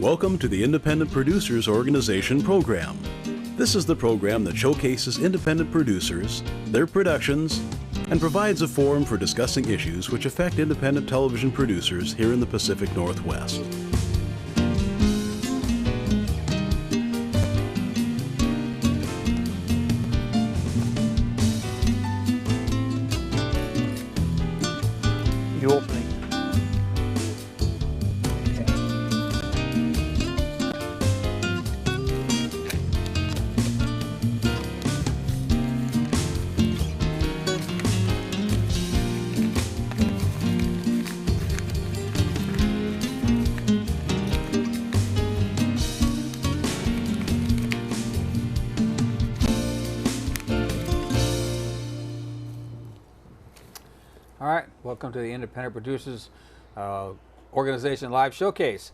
Welcome to the Independent Producers Organization program. This is the program that showcases independent producers, their productions, and provides a forum for discussing issues which affect independent television producers here in the Pacific Northwest. You opening? All right, welcome to the Independent Producers Organization Live Showcase.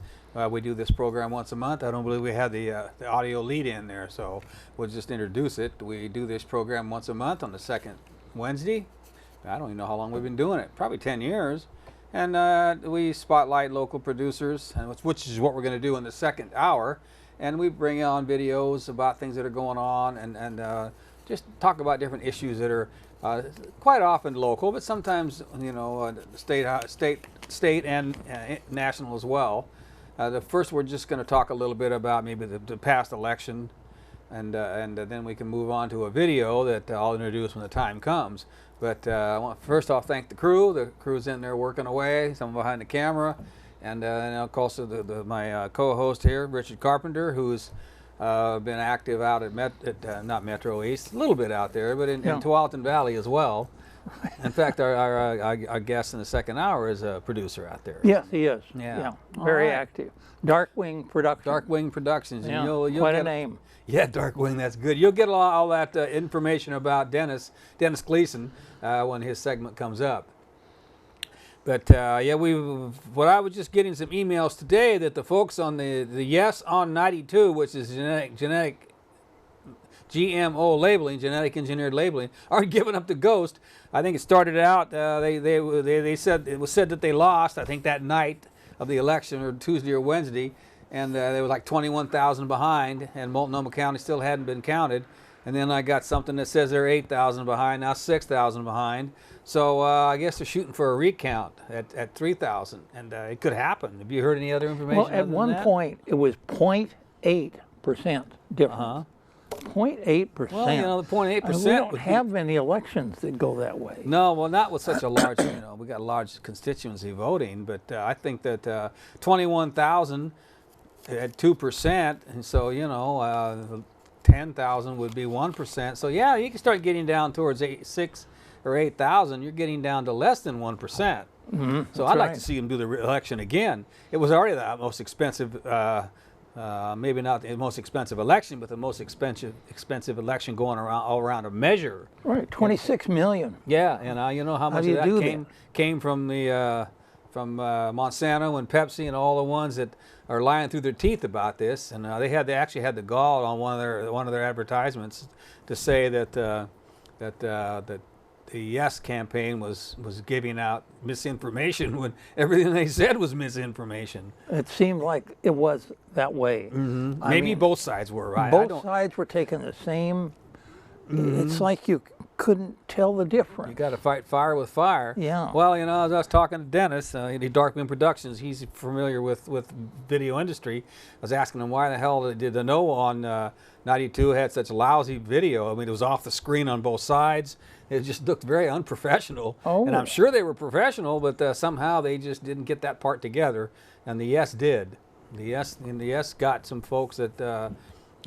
We do this program once a month. I don't believe we have the audio lead in there, so we'll just introduce it. We do this program once a month on the second Wednesday. I don't even know how long we've been doing it, probably 10 years. And we spotlight local producers, which is what we're going to do in the second hour. And we bring on videos about things that are going on and just talk about different issues that are quite often local, but sometimes, you know, state and national as well. The first, we're just going to talk a little bit about maybe the past election, and then we can move on to a video that I'll introduce when the time comes. But I want to first off thank the crew. The crew's in there working away, some behind the camera, and also my co-host here, Richard Carpenter, who's been active out at not Metro East, a little bit out there, but in Tualatin Valley as well. In fact, our guest in the second hour is a producer out there. Yes, he is. Yeah. Very active. Darkwing Productions. Darkwing Productions. Yeah, You'll quite get a name. Yeah, Darkwing, that's good. You'll get all that information about Dennis Gleason when his segment comes up. But what I was just getting some emails today that the folks on the Yes on 92, which is genetic GMO labeling, genetic engineered labeling, aren't giving up the ghost. I think it started out. They said it was said that they lost. I think that night of the election, or Tuesday or Wednesday, and they were like 21,000 behind, and Multnomah County still hadn't been counted. And then I got something that says they're 8,000 behind, now 6,000 behind. So I guess they're shooting for a recount at 3,000, and it could happen. Have you heard any other information? Well, at one point, it was 0.8% difference. 0.8%. Well, you know, the 0.8%. We don't have many elections that go that way. No, well, not with such a large, we got a large constituency voting, but I think that 21,000 at 2%, and so, 10,000 would be 1%. So yeah, you can start getting down towards 6 or 8,000. You're getting down to less than 1%. Mm-hmm. So I'd like to see them do the election again. It was already the most expensive, maybe not the most expensive election, but the most expensive election going around all around a measure. Right, 26 million. Yeah, and you know how much of that came from the from Monsanto and Pepsi and all the ones that are lying through their teeth about this, and they actually had the gall on one of their advertisements to say that the Yes campaign was giving out misinformation when everything they said was misinformation. It seemed like it was that way. Mm-hmm. Maybe both sides were right. Both sides were taking the same. Mm-hmm. It's like you couldn't tell the difference. You got to fight fire with fire. Yeah. Well, as I was talking to Dennis, Darkwing Productions, he's familiar with video industry. I was asking him why the hell did the No on 92 had such lousy video. I mean, it was off the screen on both sides. It just looked very unprofessional. Oh. And I'm sure they were professional, but somehow they just didn't get that part together. And the Yes did. The Yes got some folks that.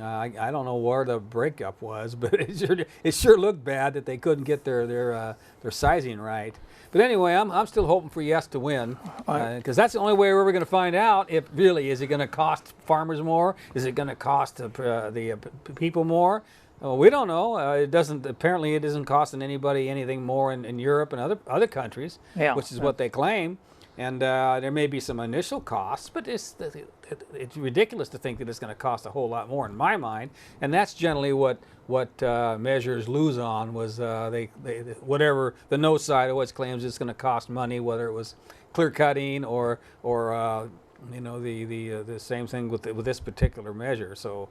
I don't know where the breakup was, but it sure looked bad that they couldn't get their sizing right. But anyway, I'm still hoping for Yes to win, because that's the only way we're ever going to find out if really is it going to cost farmers more? Is it going to cost the people more? Well, we don't know. Apparently, it isn't costing anybody anything more in Europe and other countries, which is what they claim. And there may be some initial costs, but it's ridiculous to think that it's going to cost a whole lot more in my mind. And that's generally what measures lose on was they whatever the no side always claims it's going to cost money, whether it was clear cutting or You know, the same thing with this particular measure. So,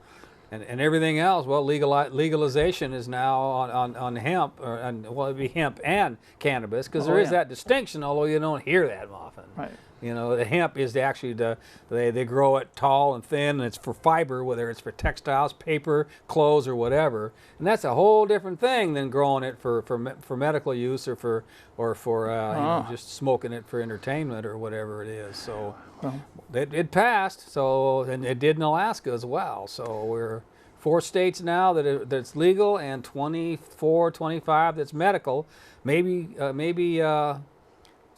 and everything else. Well, legalization is now on hemp, well, it'd be hemp and cannabis, because there is that distinction, although you don't hear that often. Right. You know, the hemp is actually they grow it tall and thin, and it's for fiber, whether it's for textiles, paper, clothes, or whatever. And that's a whole different thing than growing it for medical use or for you know, just smoking it for entertainment or whatever it is. So it passed. So, and it did in Alaska as well. So we're 4 states now that's legal, and 24, 25 that's medical. Maybe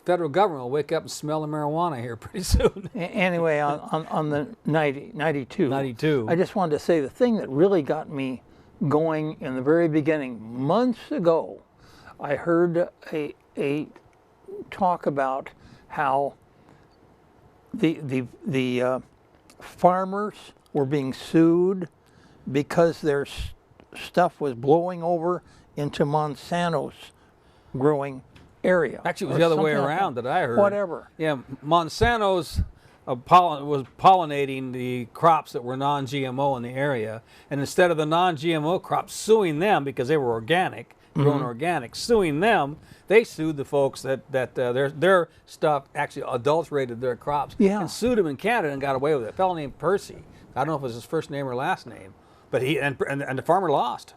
federal government will wake up and smell the marijuana here pretty soon. Anyway, on the 92. 92. I just wanted to say the thing that really got me going in the very beginning, months ago, I heard a talk about how the farmers were being sued because their stuff was blowing over into Monsanto's growing area. Actually, it was the other way around that I heard. Whatever. Yeah, Monsanto's was pollinating the crops that were non-GMO in the area, and instead of the non-GMO crops suing them because they were organic, grown organic, suing them, they sued the folks that their stuff actually adulterated their crops, and sued them in Canada and got away with it. A fellow named Percy. I don't know if it was his first name or last name, but he and the farmer lost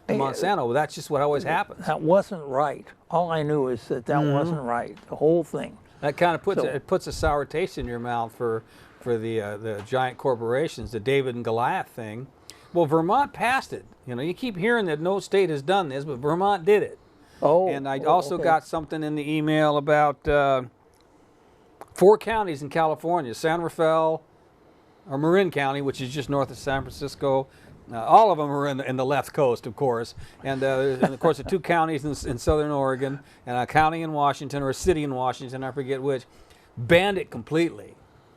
to Monsanto. Well, that's just what always happens. That wasn't right. All I knew is that wasn't right. The whole thing. That kind of puts a sour taste in your mouth for the giant corporations, the David and Goliath thing. Well, Vermont passed it. You know, you keep hearing that no state has done this, but Vermont did it. Oh. And I also got something in the email about 4 counties in California: San Rafael, or Marin County, which is just north of San Francisco. All of them are in the left coast, of course, and of course the 2 counties in southern Oregon, and a county in Washington, or a city in Washington, I forget which, banned it completely.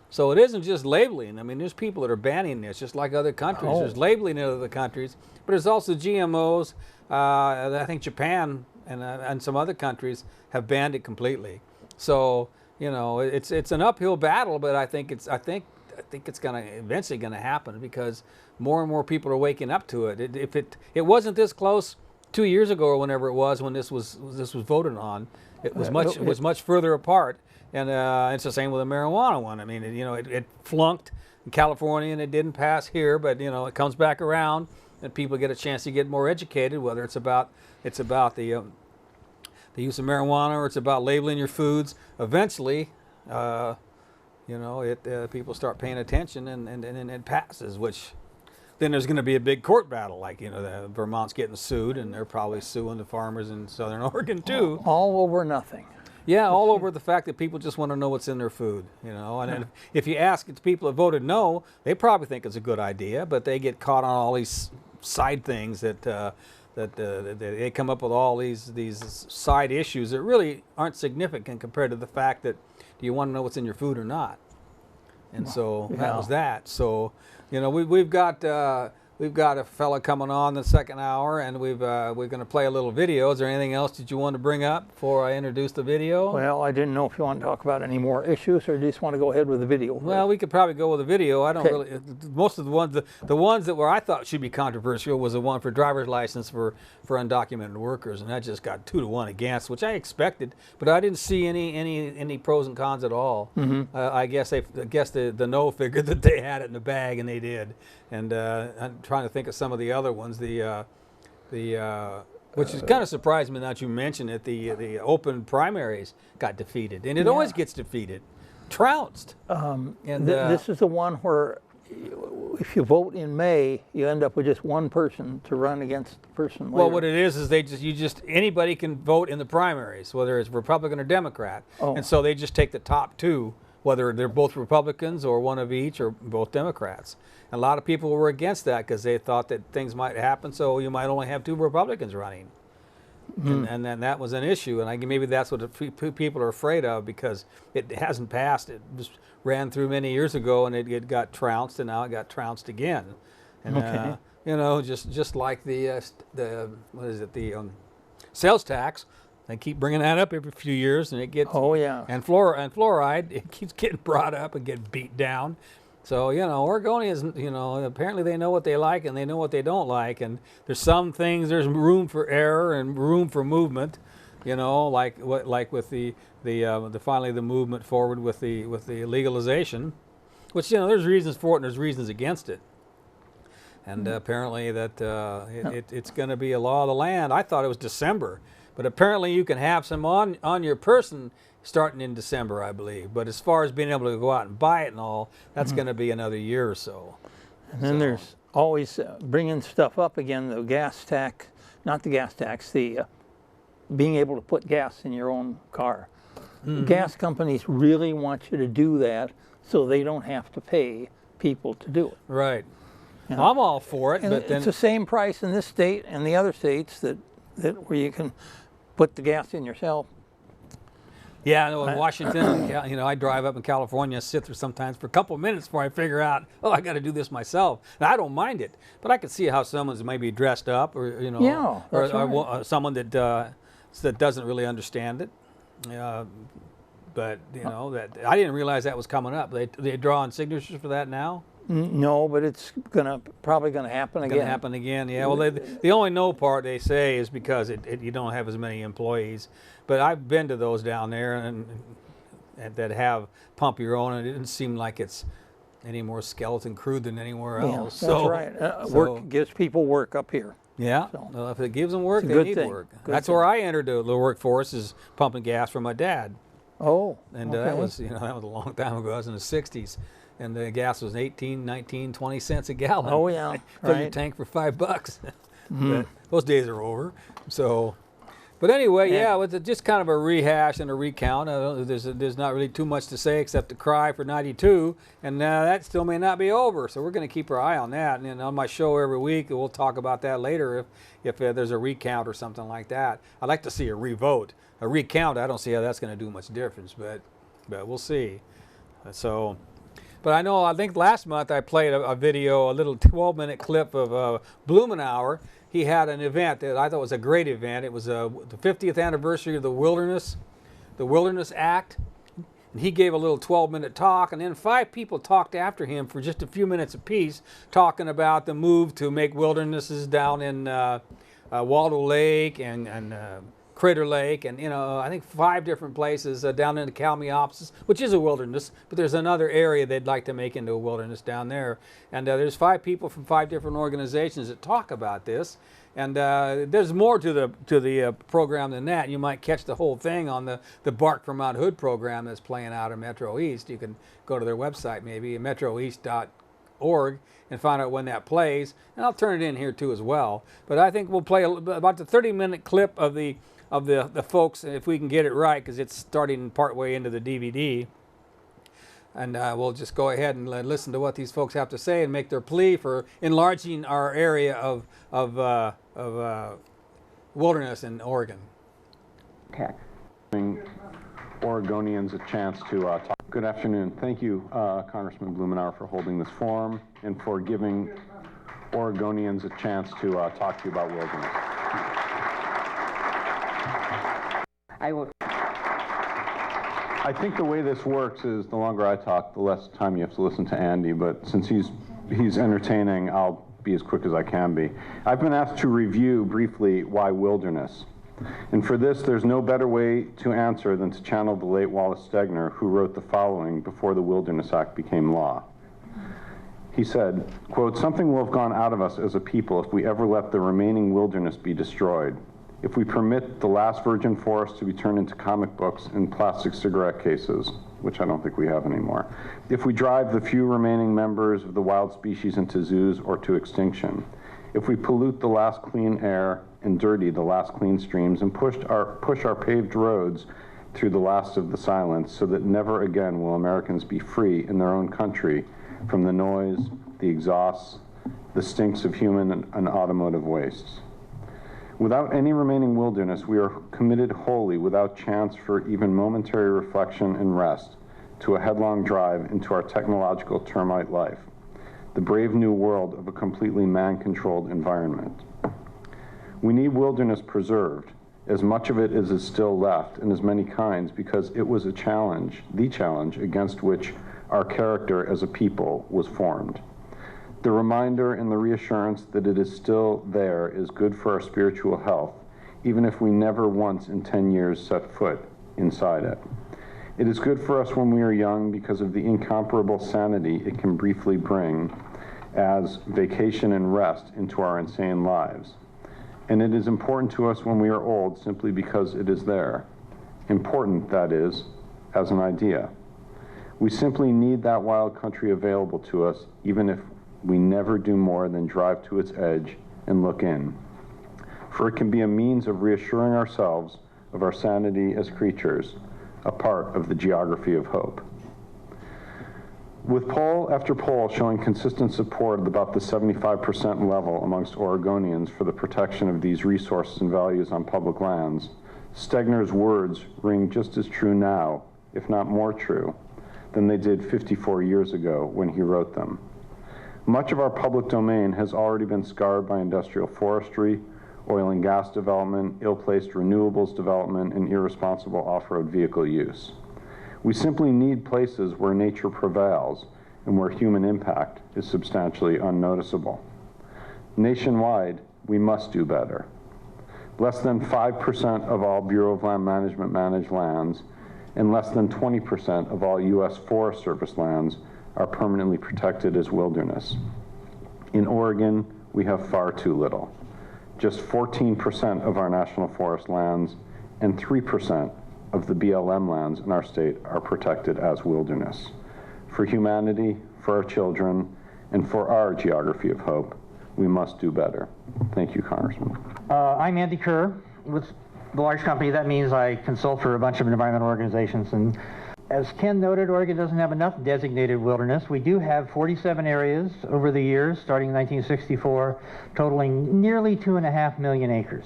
So it isn't just labeling. I mean, there's people that are banning this, just like other countries. There's labeling in other countries, but there's also GMOs. I think Japan and some other countries have banned it completely. So, you know, it's an uphill battle, but I think it's eventually going to happen, because more and more people are waking up to it. If it wasn't this close 2 years ago or whenever it was when this was voted on, it was much further apart. And it's the same with the marijuana one. I mean, it flunked in California and it didn't pass here, but you know, it comes back around and people get a chance to get more educated, whether it's about the use of marijuana or it's about labeling your foods. Eventually, you know, people start paying attention and it passes, which then there's going to be a big court battle, like, you know, Vermont's getting sued and they're probably suing the farmers in Southern Oregon too. All over nothing. Yeah, all over the fact that people just want to know what's in their food, you know. And if you ask the people that voted no, they probably think it's a good idea, but they get caught on all these side things that they come up with all these side issues that really aren't significant compared to the fact that, do you want to know what's in your food or not? And so that was that. So, you know, we've got a fella coming on the second hour, and we're going to play a little video. Is there anything else that you want to bring up before I introduce the video? Well, I didn't know if you want to talk about any more issues, or do you just want to go ahead with the video? Well, we could probably go with the video. I don't really. Most of the ones that were I thought should be controversial was the one for driver's license for undocumented workers, and that just got 2 to 1 against, which I expected, but I didn't see any pros and cons at all. I guess the no figured that they had it in the bag, and they did. And I'm trying to think of some of the other ones. Which is kind of surprised me that you mentioned it. The open primaries got defeated, and it always gets defeated, trounced. This is the one where, if you vote in May, you end up with just one person to run against the person later. Well, what it is anybody can vote in the primaries, whether it's Republican or Democrat, and so they just take the top 2. Whether they're both Republicans or one of each or both Democrats. And a lot of people were against that because they thought that things might happen, so you might only have 2 Republicans running. And then that was an issue, and maybe that's what people are afraid of, because it hasn't passed. It just ran through many years ago, and it got trounced, and now it got trounced again. And you know, just like the sales tax. They keep bringing that up every few years, and it gets. Oh yeah. And fluoride, it keeps getting brought up and getting beat down. So Oregonians, apparently they know what they like and they know what they don't like, and there's some things there's room for error and room for movement. Like with the finally the movement forward with the legalization, which there's reasons for it and there's reasons against it. And apparently that it's going to be a law of the land. I thought it was December. But apparently you can have some on your person starting in December, I believe. But as far as being able to go out and buy it and all, that's going to be another year or so. And then there's always bringing stuff up again, the gas tax, not the gas tax, the being able to put gas in your own car. Gas companies really want you to do that so they don't have to pay people to do it. Right. I'm all for it. And but then it's the same price in this state and the other states that where you can put the gas in yourself. Yeah, I know in Washington, I drive up in California, sit there sometimes for a couple of minutes before I figure out, I got to do this myself. And I don't mind it, but I can see how someone's maybe dressed up, or or someone that doesn't really understand it. But that I didn't realize that was coming up. They draw on signatures for that now. No, but it's probably gonna happen again. Going to happen again, yeah. Well, the only no part they say is because you don't have as many employees. But I've been to those down there and that have pump your own, and it didn't seem like it's any more skeleton crew than anywhere else. That's right. Work gives people work up here. Yeah. So, well, if it gives them work, it's a they good need thing. work. Good That's thing. where I entered the workforce, is pumping gas for my dad. Oh. And okay. that was a long time ago. I was in the 60s. And the gas was 18, 19, 20 cents a gallon. Oh yeah, Fill your tank for $5. But those days are over. So, but anyway, with just kind of a rehash and a recount. There's not really too much to say except to cry for 92, and that still may not be over. So we're going to keep our eye on that. And on my show every week, we'll talk about that later if there's a recount or something like that. I'd like to see a revote. A recount, I don't see how that's going to do much difference, but we'll see. So. But I think last month I played a video, a little 12-minute clip of Blumenauer. He had an event that I thought was a great event. It was the 50th anniversary of the Wilderness Act. And he gave a little 12-minute talk, and then 5 people talked after him for just a few minutes apiece, talking about the move to make wildernesses down in Waldo Lake and Crater Lake, and I think 5 different places down in the Kalmiopsis, which is a wilderness, but there's another area they'd like to make into a wilderness down there. And there's 5 people from 5 different organizations that talk about this. And there's more to the program than that. You might catch the whole thing on the Bark for Mount Hood program that's playing out in Metro East. You can go to their website, maybe metroeast.org, and find out when that plays. And I'll turn it in here too as well. But I think we'll play about the 30-minute clip of the folks, if we can get it right, because it's starting partway into the DVD. And we'll just go ahead and listen to what these folks have to say and make their plea for enlarging our area of wilderness in Oregon. Okay. Giving Oregonians a chance to talk. Good afternoon. Thank you, Congressman Blumenauer, for holding this forum and for giving Oregonians a chance to talk to you about wilderness. I think the way this works is the longer I talk, the less time you have to listen to Andy, but since he's entertaining, I'll be as quick as I can be. I've been asked to review briefly why wilderness. And for this, there's no better way to answer than to channel the late Wallace Stegner, who wrote the following before the Wilderness Act became law. He said, quote, "Something will have gone out of us as a people if we ever let the remaining wilderness be destroyed. If we permit the last virgin forest to be turned into comic books and plastic cigarette cases," which I don't think we have anymore. "If we drive the few remaining members of the wild species into zoos or to extinction. If we pollute the last clean air and dirty the last clean streams and push our paved roads through the last of the silence, so that never again will Americans be free in their own country from the noise, the exhausts, the stinks of human and automotive wastes. Without any remaining wilderness, we are committed wholly, without chance for even momentary reflection and rest, to a headlong drive into our technological termite life, the brave new world of a completely man-controlled environment. We need wilderness preserved, as much of it as is still left, and as many kinds, because it was a challenge, the challenge against which our character as a people was formed. The reminder and the reassurance that it is still there is good for our spiritual health, even if we never once in 10 years set foot inside it. It is good for us when we are young because of the incomparable sanity it can briefly bring as vacation and rest into our insane lives. And it is important to us when we are old simply because it is there. Important, that is, as an idea. We simply need that wild country available to us, even if we never do more than drive to its edge and look in. For it can be a means of reassuring ourselves of our sanity as creatures, a part of the geography of hope. With poll after poll showing consistent support at about the 75% level amongst Oregonians for the protection of these resources and values on public lands, Stegner's words ring just as true now, if not more true, than they did 54 years ago when he wrote them. Much of our public domain has already been scarred by industrial forestry, oil and gas development, ill-placed renewables development, and irresponsible off-road vehicle use. We simply need places where nature prevails and where human impact is substantially unnoticeable. Nationwide, we must do better. Less than 5% of all Bureau of Land Management managed lands and less than 20% of all U.S. Forest Service lands are permanently protected as wilderness. In Oregon, we have far too little. Just 14% of our national forest lands and 3% of the BLM lands in our state are protected as wilderness. For humanity, for our children, and for our geography of hope, we must do better. Thank you, Congressman. I'm Andy Kerr with the large company. That means I consult for a bunch of environmental organizations. And as Ken noted, Oregon doesn't have enough designated wilderness. We do have 47 areas over the years, starting in 1964, totaling nearly 2.5 million acres.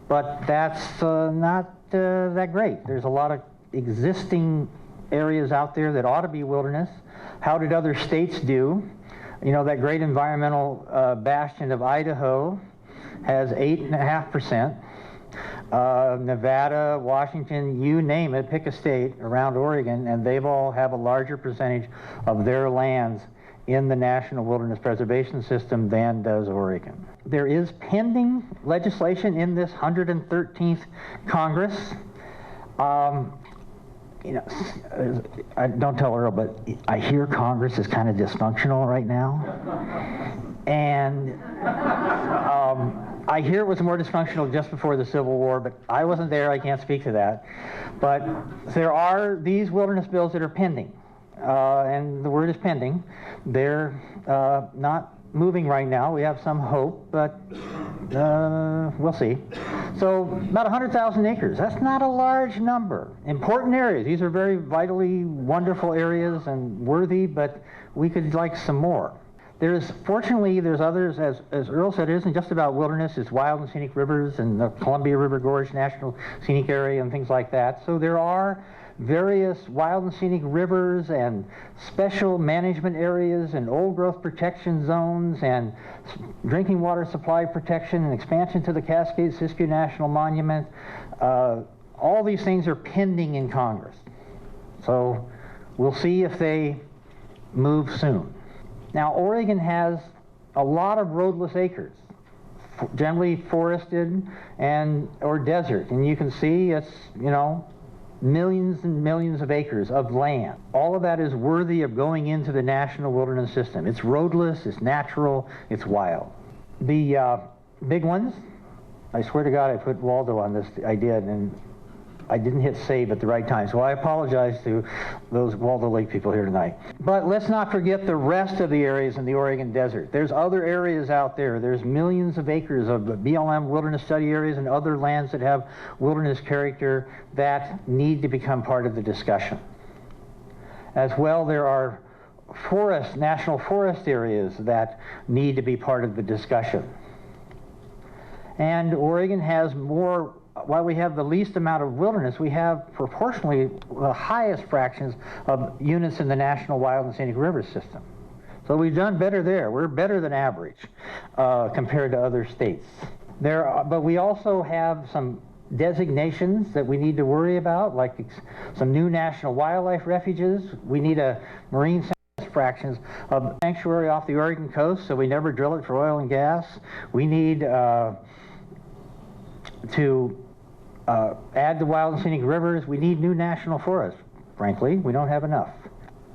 But that's not that great. There's a lot of existing areas out there that ought to be wilderness. How did other states do? You know, that great environmental bastion of Idaho has 8.5%. Nevada, Washington, you name it, pick a state around Oregon, and they've all have a larger percentage of their lands in the National Wilderness Preservation System than does Oregon. There is pending legislation in this 113th Congress. You know, I don't tell Earl, but I hear Congress is kind of dysfunctional right now. And I hear it was more dysfunctional just before the Civil War, but I wasn't there, I can't speak to that. But there are these wilderness bills that are pending, and the word is pending. They're not moving right now. We have some hope, but we'll see. So about 100,000 acres, that's not a large number. Important areas, these are very vitally wonderful areas and worthy, but we could like some more. Fortunately, there's others, as Earl said, it isn't just about wilderness, it's wild and scenic rivers and the Columbia River Gorge National Scenic Area and things like that. So there are various wild and scenic rivers and special management areas and old growth protection zones and drinking water supply protection and expansion to the Cascades-Siskiyou National Monument. All these things are pending in Congress. So we'll see if they move soon. Now, Oregon has a lot of roadless acres, generally forested or desert, and you can see it's, you know, millions and millions of acres of land. All of that is worthy of going into the National Wilderness System. It's roadless, it's natural, it's wild. The big ones, I swear to God I put Waldo on this, I did, and I didn't hit save at the right time, so I apologize to those Waldo Lake people here tonight. But let's not forget the rest of the areas in the Oregon Desert. There's other areas out there. There's millions of acres of BLM wilderness study areas and other lands that have wilderness character that need to become part of the discussion. As well, there are national forest areas that need to be part of the discussion. And Oregon has more. While we have the least amount of wilderness, we have proportionally the highest fractions of units in the National Wild and Scenic Rivers System. So we've done better there. We're better than average compared to other states. But we also have some designations that we need to worry about, like some new national wildlife refuges. We need a marine fractions of sanctuary off the Oregon coast so we never drill it for oil and gas. We need to add the wild and scenic rivers. We need new national forests. Frankly, we don't have enough.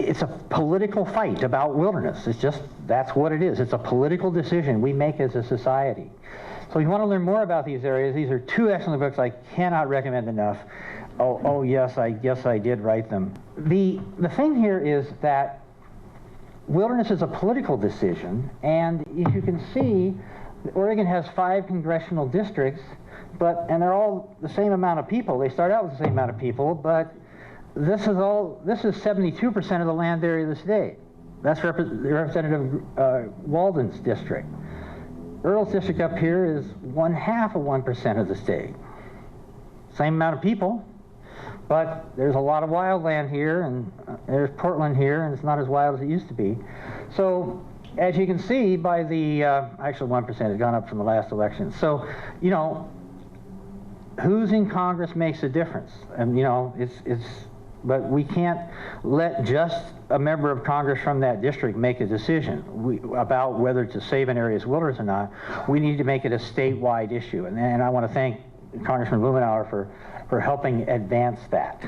It's a political fight about wilderness. It's just, that's what it is. It's a political decision we make as a society. So if you want to learn more about these areas, these are two excellent books I cannot recommend enough. Oh yes, I guess I did write them. The thing here is that wilderness is a political decision, and as you can see, Oregon has 5 congressional districts, and they're all the same amount of people. They start out with the same amount of people, but this is 72% of the land area of the state. That's Representative Walden's district. Earl's district up here is 1/2 of 1% of the state. Same amount of people, but there's a lot of wild land here, and there's Portland here, and it's not as wild as it used to be. So as you can see by the, actually 1% has gone up from the last election. So, you know, who's in Congress makes a difference. And, you know, but we can't let just a member of Congress from that district make a decision about whether to save an area's wilderness or not. We need to make it a statewide issue. And I want to thank Congressman Blumenauer for helping advance that.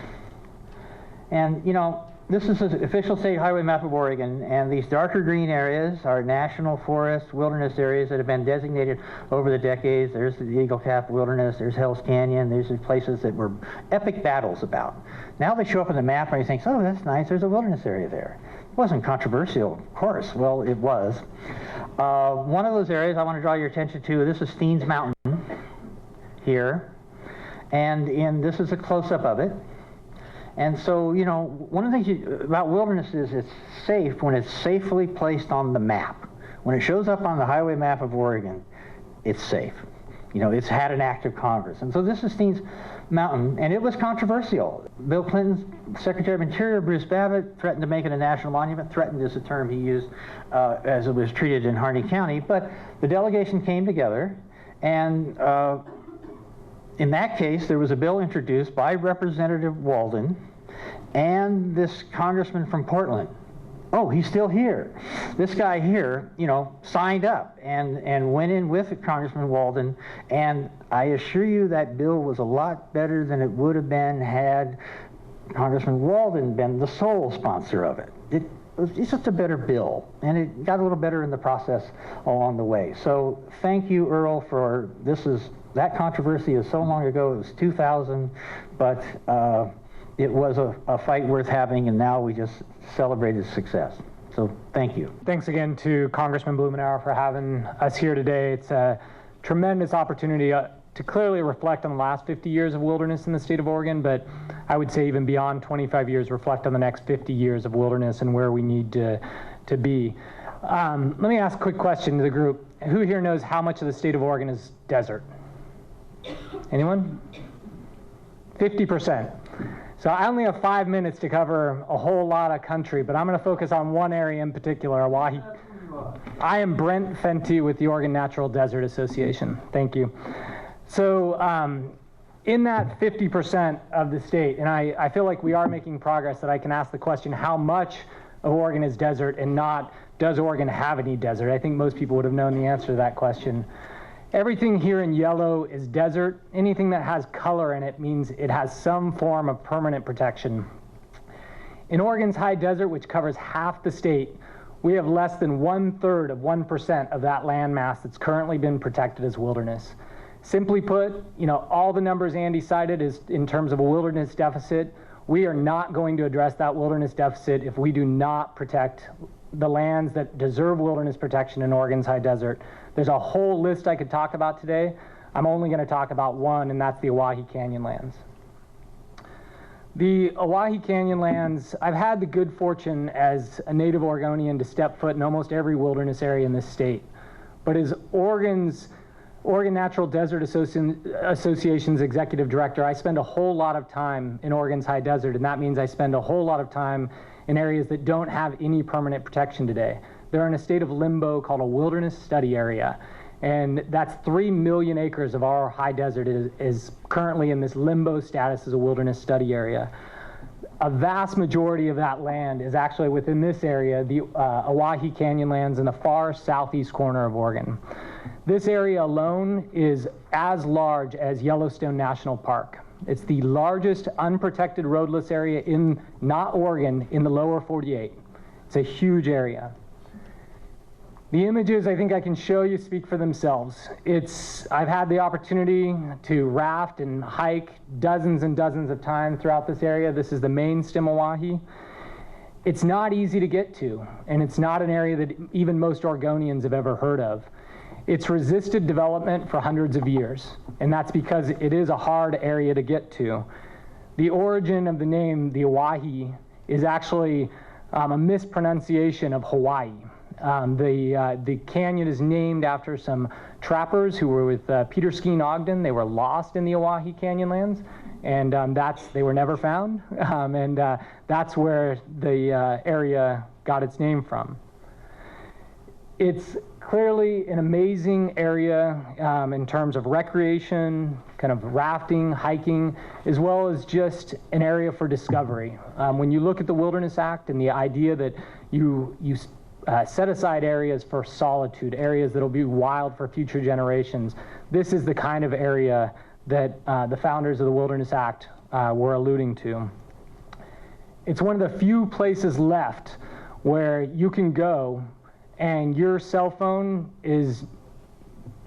And, you know, this is the official state highway map of Oregon, and these darker green areas are national forest wilderness areas that have been designated over the decades. There's the Eagle Cap Wilderness, there's Hell's Canyon, there's the places that were epic battles about. Now they show up on the map and you think, oh, that's nice, there's a wilderness area there. It wasn't controversial, of course. Well, it was. One of those areas I want to draw your attention to, this is Steens Mountain here, and this is a close-up of it. And so, you know, one of the things about wilderness is it's safe when it's safely placed on the map. When it shows up on the highway map of Oregon, it's safe. You know, it's had an act of Congress. And so this is Steens Mountain, and it was controversial. Bill Clinton's Secretary of Interior, Bruce Babbitt, threatened to make it a national monument. Threatened is a term he used as it was treated in Harney County. But the delegation came together, and in that case, there was a bill introduced by Representative Walden and this congressman from Portland. Oh, he's still here. This guy here, you know, signed up and went in with Congressman Walden, and I assure you that bill was a lot better than it would have been had Congressman Walden been the sole sponsor of it. It's just a better bill, and it got a little better in the process along the way. So thank you, Earl, for that controversy is so long ago. It was 2000, but it was a fight worth having, and now we just celebrated success. So thank you. Thanks again to Congressman Blumenauer for having us here today. It's a tremendous opportunity to clearly reflect on the last 50 years of wilderness in the state of Oregon, but I would say even beyond 25 years, reflect on the next 50 years of wilderness and where we need to be. Let me ask a quick question to the group. Who here knows how much of the state of Oregon is desert? Anyone? 50%. So I only have 5 minutes to cover a whole lot of country, but I'm going to focus on one area in particular, Owyhee. I am Brent Fenty with the Oregon Natural Desert Association. Thank you. So in that 50% of the state, and I feel like we are making progress, that I can ask the question, how much of Oregon is desert, and not, does Oregon have any desert? I think most people would have known the answer to that question. Everything here in yellow is desert. Anything that has color in it means it has some form of permanent protection. In Oregon's high desert, which covers half the state, we have less than 1/3 of 1% of that land mass that's currently been protected as wilderness. Simply put, you know, all the numbers Andy cited is in terms of a wilderness deficit. We are not going to address that wilderness deficit if we do not protect the lands that deserve wilderness protection in Oregon's high desert. There's a whole list I could talk about today. I'm only going to talk about one, and that's the Owyhee Canyon lands. The Owyhee Canyon lands, I've had the good fortune as a native Oregonian to step foot in almost every wilderness area in this state. But as Oregon Natural Desert Association's executive director, I spend a whole lot of time in Oregon's high desert, and that means I spend a whole lot of time in areas that don't have any permanent protection today. They're in a state of limbo called a wilderness study area. And that's 3 million acres of our high desert is currently in this limbo status as a wilderness study area. A vast majority of that land is actually within this area, the Oahe Canyonlands in the far southeast corner of Oregon. This area alone is as large as Yellowstone National Park. It's the largest unprotected roadless area in, not Oregon, in the lower 48. It's a huge area. The images I think I can show you speak for themselves. I've had the opportunity to raft and hike dozens and dozens of times throughout this area. This is the main stem Oahe. It's not easy to get to, and it's not an area that even most Oregonians have ever heard of. It's resisted development for hundreds of years, and that's because it is a hard area to get to. The origin of the name, the Oahe, is actually a mispronunciation of Hawaii. The canyon is named after some trappers who were with Peter Skeen Ogden. They were lost in the Oahe Canyonlands, and they were never found, and that's where the area got its name from. It's clearly an amazing area in terms of recreation, kind of rafting, hiking, as well as just an area for discovery. When you look at the Wilderness Act and the idea that you set aside areas for solitude, areas that will be wild for future generations, this is the kind of area that the founders of the Wilderness Act were alluding to. It's one of the few places left where you can go and your cell phone is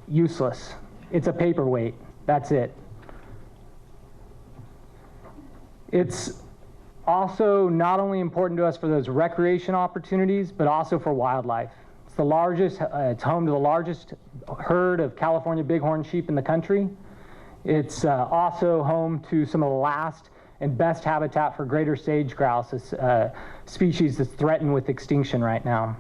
useless. It's a paperweight. That's it. It's also not only important to us for those recreation opportunities, but also for wildlife. It's the largest, it's home to the largest herd of California bighorn sheep in the country. It's also home to some of the last and best habitat for greater sage grouse, a species that's threatened with extinction right now.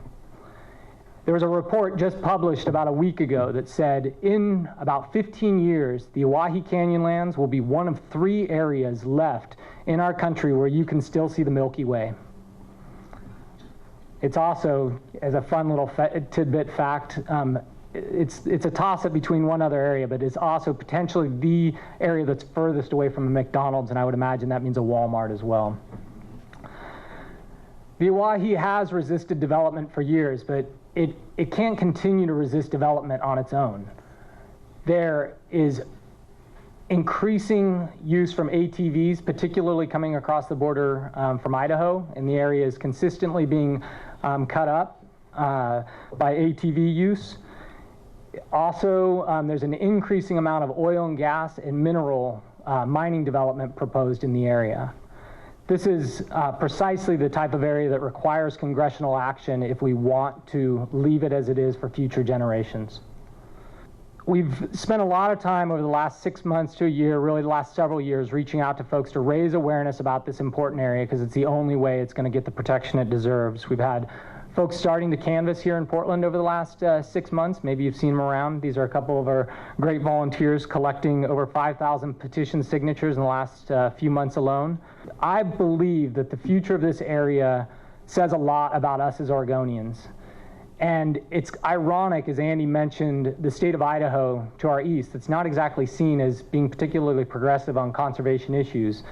There was a report just published about a week ago that said in about 15 years, the Oahe Canyonlands will be one of 3 areas left in our country where you can still see the Milky Way. It's also, as a fun little tidbit fact, it's a toss-up between one other area, but it's also potentially the area that's furthest away from a McDonald's, and I would imagine that means a Walmart as well. The Oahe has resisted development for years, but it can't continue to resist development on its own. There is increasing use from ATVs, particularly coming across the border from Idaho, and the area is consistently being cut up by ATV use. Also, there's an increasing amount of oil and gas and mineral mining development proposed in the area. This is precisely the type of area that requires congressional action if we want to leave it as it is for future generations. We've spent a lot of time over the last 6 months to a year, really the last several years, reaching out to folks to raise awareness about this important area because it's the only way it's going to get the protection it deserves. We've had folks starting to canvass here in Portland over the last 6 months. Maybe you've seen them around. These are a couple of our great volunteers collecting over 5,000 petition signatures in the last few months alone. I believe that the future of this area says a lot about us as Oregonians. And it's ironic, as Andy mentioned, the state of Idaho to our east, that's not exactly seen as being particularly progressive on conservation issues,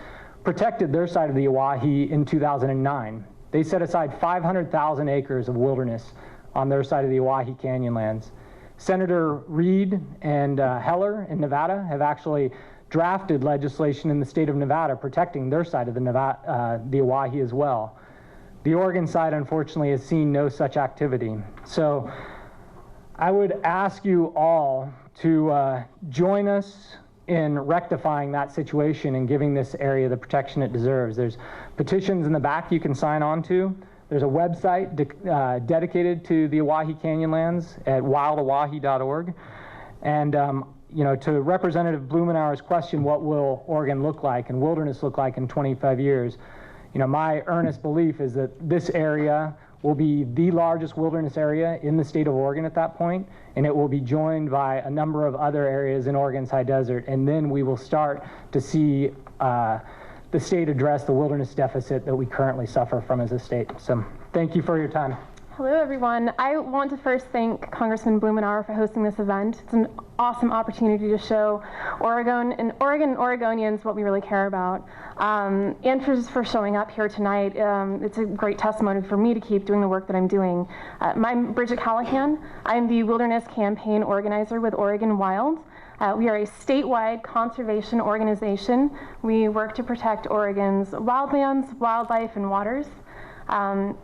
protected their side of the Oahe in 2009. They set aside 500,000 acres of wilderness on their side of the Oahe Canyonlands. Senator Reed and Heller in Nevada have actually drafted legislation in the state of Nevada protecting their side of the Oahe as well. The Oregon side, unfortunately, has seen no such activity. So I would ask you all to join us in rectifying that situation and giving this area the protection it deserves. There's petitions in the back you can sign on to. There's a website dedicated to the Oahe Canyonlands at wildoahe.org. And to Representative Blumenauer's question, what will Oregon look like and wilderness look like in 25 years? My earnest belief is that this area will be the largest wilderness area in the state of Oregon at that point, and it will be joined by a number of other areas in Oregon's high desert, and then we will start to see the state address the wilderness deficit that we currently suffer from as a state. So thank you for your time. Hello, everyone. I want to first thank Congressman Blumenauer for hosting this event. It's an awesome opportunity to show Oregon and Oregonians what we really care about. And for showing up here tonight. It's a great testimony for me to keep doing the work that I'm doing. I'm Bridget Callahan. I'm the Wilderness Campaign Organizer with Oregon Wild. We are a statewide conservation organization. We work to protect Oregon's wildlands, wildlife, and waters.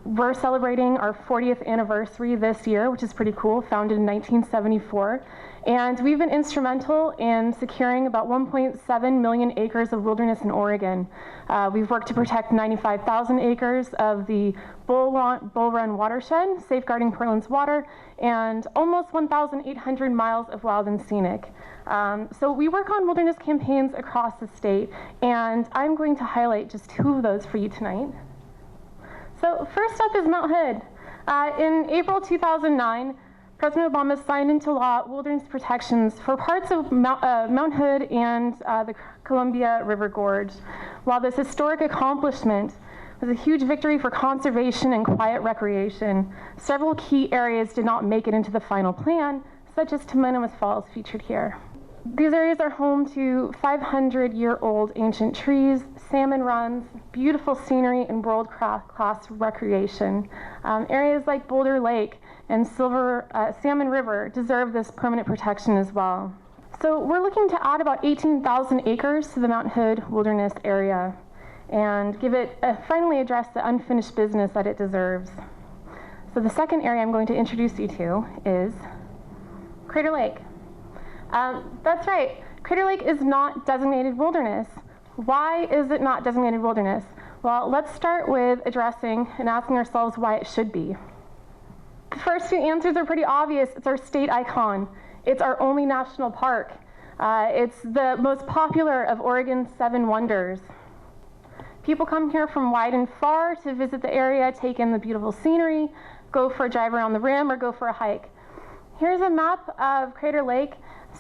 We're celebrating our 40th anniversary this year, which is pretty cool, founded in 1974. And we've been instrumental in securing about 1.7 million acres of wilderness in Oregon. We've worked to protect 95,000 acres of the Bull Run watershed, safeguarding Portland's water, and almost 1,800 miles of wild and scenic. So we work on wilderness campaigns across the state, and I'm going to highlight just 2 of those for you tonight. So first up is Mount Hood. In April 2009, President Obama signed into law wilderness protections for parts of Mount Hood and the Columbia River Gorge. While this historic accomplishment was a huge victory for conservation and quiet recreation, several key areas did not make it into the final plan, such as Tomonimus Falls featured here. These areas are home to 500-year-old ancient trees, salmon runs, beautiful scenery, and world-class recreation. Areas like Boulder Lake and Salmon River deserve this permanent protection as well. So we're looking to add about 18,000 acres to the Mount Hood Wilderness area and give it finally address the unfinished business that it deserves. So the second area I'm going to introduce you to is Crater Lake. That's right, Crater Lake is not designated wilderness. Why is it not designated wilderness? Well, let's start with addressing and asking ourselves why it should be. The first 2 answers are pretty obvious. It's our state icon. It's our only national park. It's the most popular of Oregon's 7 wonders. People come here from wide and far to visit the area, take in the beautiful scenery, go for a drive around the rim, or go for a hike. Here's a map of Crater Lake.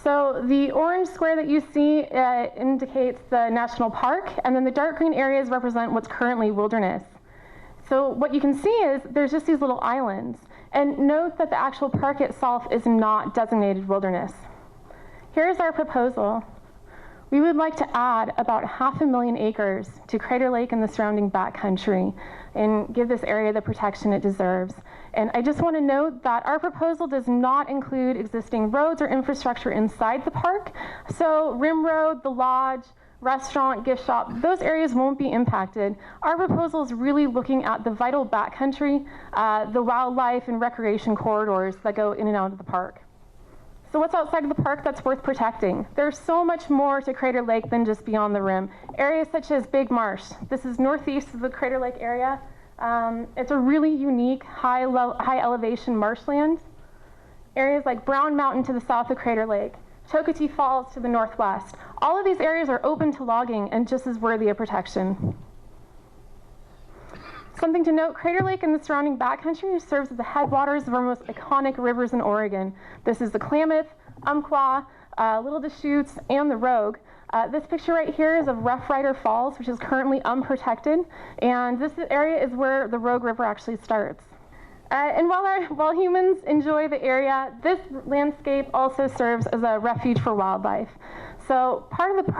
So the orange square that you see indicates the national park, and then the dark green areas represent what's currently wilderness. So what you can see is there's just these little islands. And note that the actual park itself is not designated wilderness. Here's our proposal. We would like to add about 500,000 acres to Crater Lake and the surrounding backcountry and give this area the protection it deserves. And I just want to note that our proposal does not include existing roads or infrastructure inside the park. So Rim Road, the lodge, restaurant, gift shop, those areas won't be impacted. Our proposal is really looking at the vital backcountry, the wildlife and recreation corridors that go in and out of the park. So what's outside of the park that's worth protecting? There's so much more to Crater Lake than just beyond the rim. Areas such as Big Marsh. This is northeast of the Crater Lake area. It's a really unique high elevation marshland. Areas like Brown Mountain to the south of Crater Lake. Chokotee Falls to the northwest. All of these areas are open to logging and just as worthy of protection. Something to note, Crater Lake and the surrounding backcountry serves as the headwaters of our most iconic rivers in Oregon. This is the Klamath, Umpqua, Little Deschutes, and the Rogue. This picture right here is of Rough Rider Falls, which is currently unprotected, and this area is where the Rogue River actually starts. And while humans enjoy the area, this landscape also serves as a refuge for wildlife. So part of the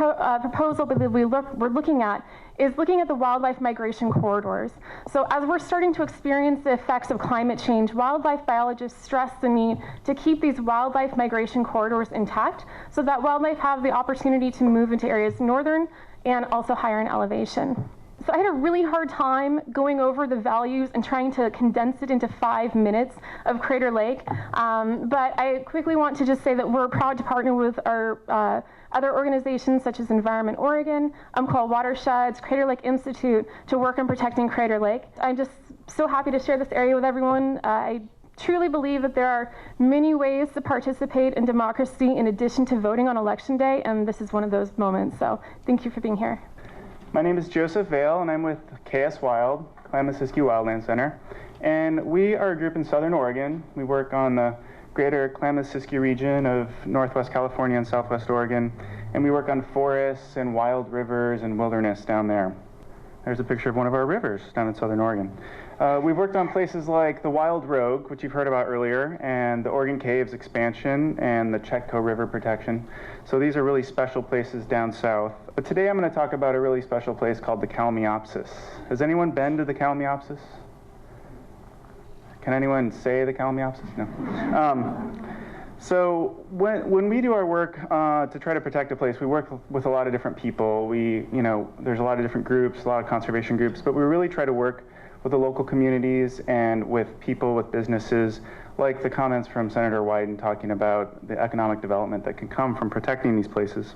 proposal that we're looking at is looking at the wildlife migration corridors. So as we're starting to experience the effects of climate change, wildlife biologists stress the need to keep these wildlife migration corridors intact so that wildlife have the opportunity to move into areas northern and also higher in elevation. So I had a really hard time going over the values and trying to condense it into 5 minutes of Crater Lake. But I quickly want to just say that we're proud to partner with our other organizations such as Environment Oregon, Umpqua Watersheds, Crater Lake Institute to work on protecting Crater Lake. I'm just so happy to share this area with everyone. I truly believe that there are many ways to participate in democracy in addition to voting on Election Day, and this is one of those moments. So thank you for being here. My name is Joseph Vale, and I'm with KS Wild, Klamath-Siskiyou Wildland Center. And we are a group in Southern Oregon. We work on the greater Klamath-Siskiyou region of Northwest California and Southwest Oregon. And we work on forests and wild rivers and wilderness down there. There's a picture of one of our rivers down in Southern Oregon. We've worked on places like the Wild Rogue, which you've heard about earlier, and the Oregon Caves expansion and the Chetco River protection. So these are really special places down south. But today I'm going to talk about a really special place called the Kalmiopsis. Has anyone been to the Kalmiopsis? Can anyone say the Kalmiopsis? No. So when we do our work to try to protect a place, we work with a lot of different people. There's a lot of different groups, a lot of conservation groups, but we really try to work with the local communities and with people, with businesses, like the comments from Senator Wyden talking about the economic development that can come from protecting these places.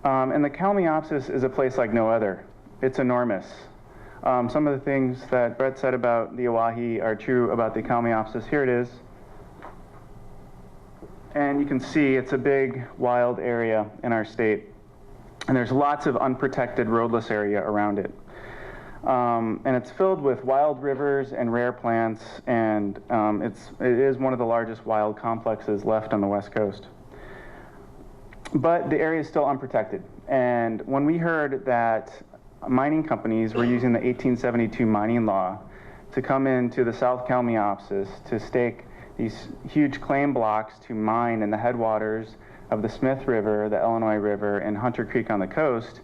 And the Kalmiopsis is a place like no other. It's enormous. Some of the things that Brett said about the Oahe are true about the Kalmiopsis. Here it is. And you can see it's a big, wild area in our state. And there's lots of unprotected roadless area around it. And it's filled with wild rivers and rare plants, and it is one of the largest wild complexes left on the West Coast. But the area is still unprotected. And when we heard that mining companies were using the 1872 mining law to come into the South Kalmiopsis to stake these huge claim blocks to mine in the headwaters of the Smith River, the Illinois River, and Hunter Creek on the coast,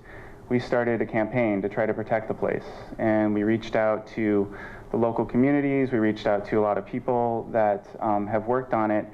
we started a campaign to try to protect the place. And we reached out to the local communities, we reached out to a lot of people that have worked on it,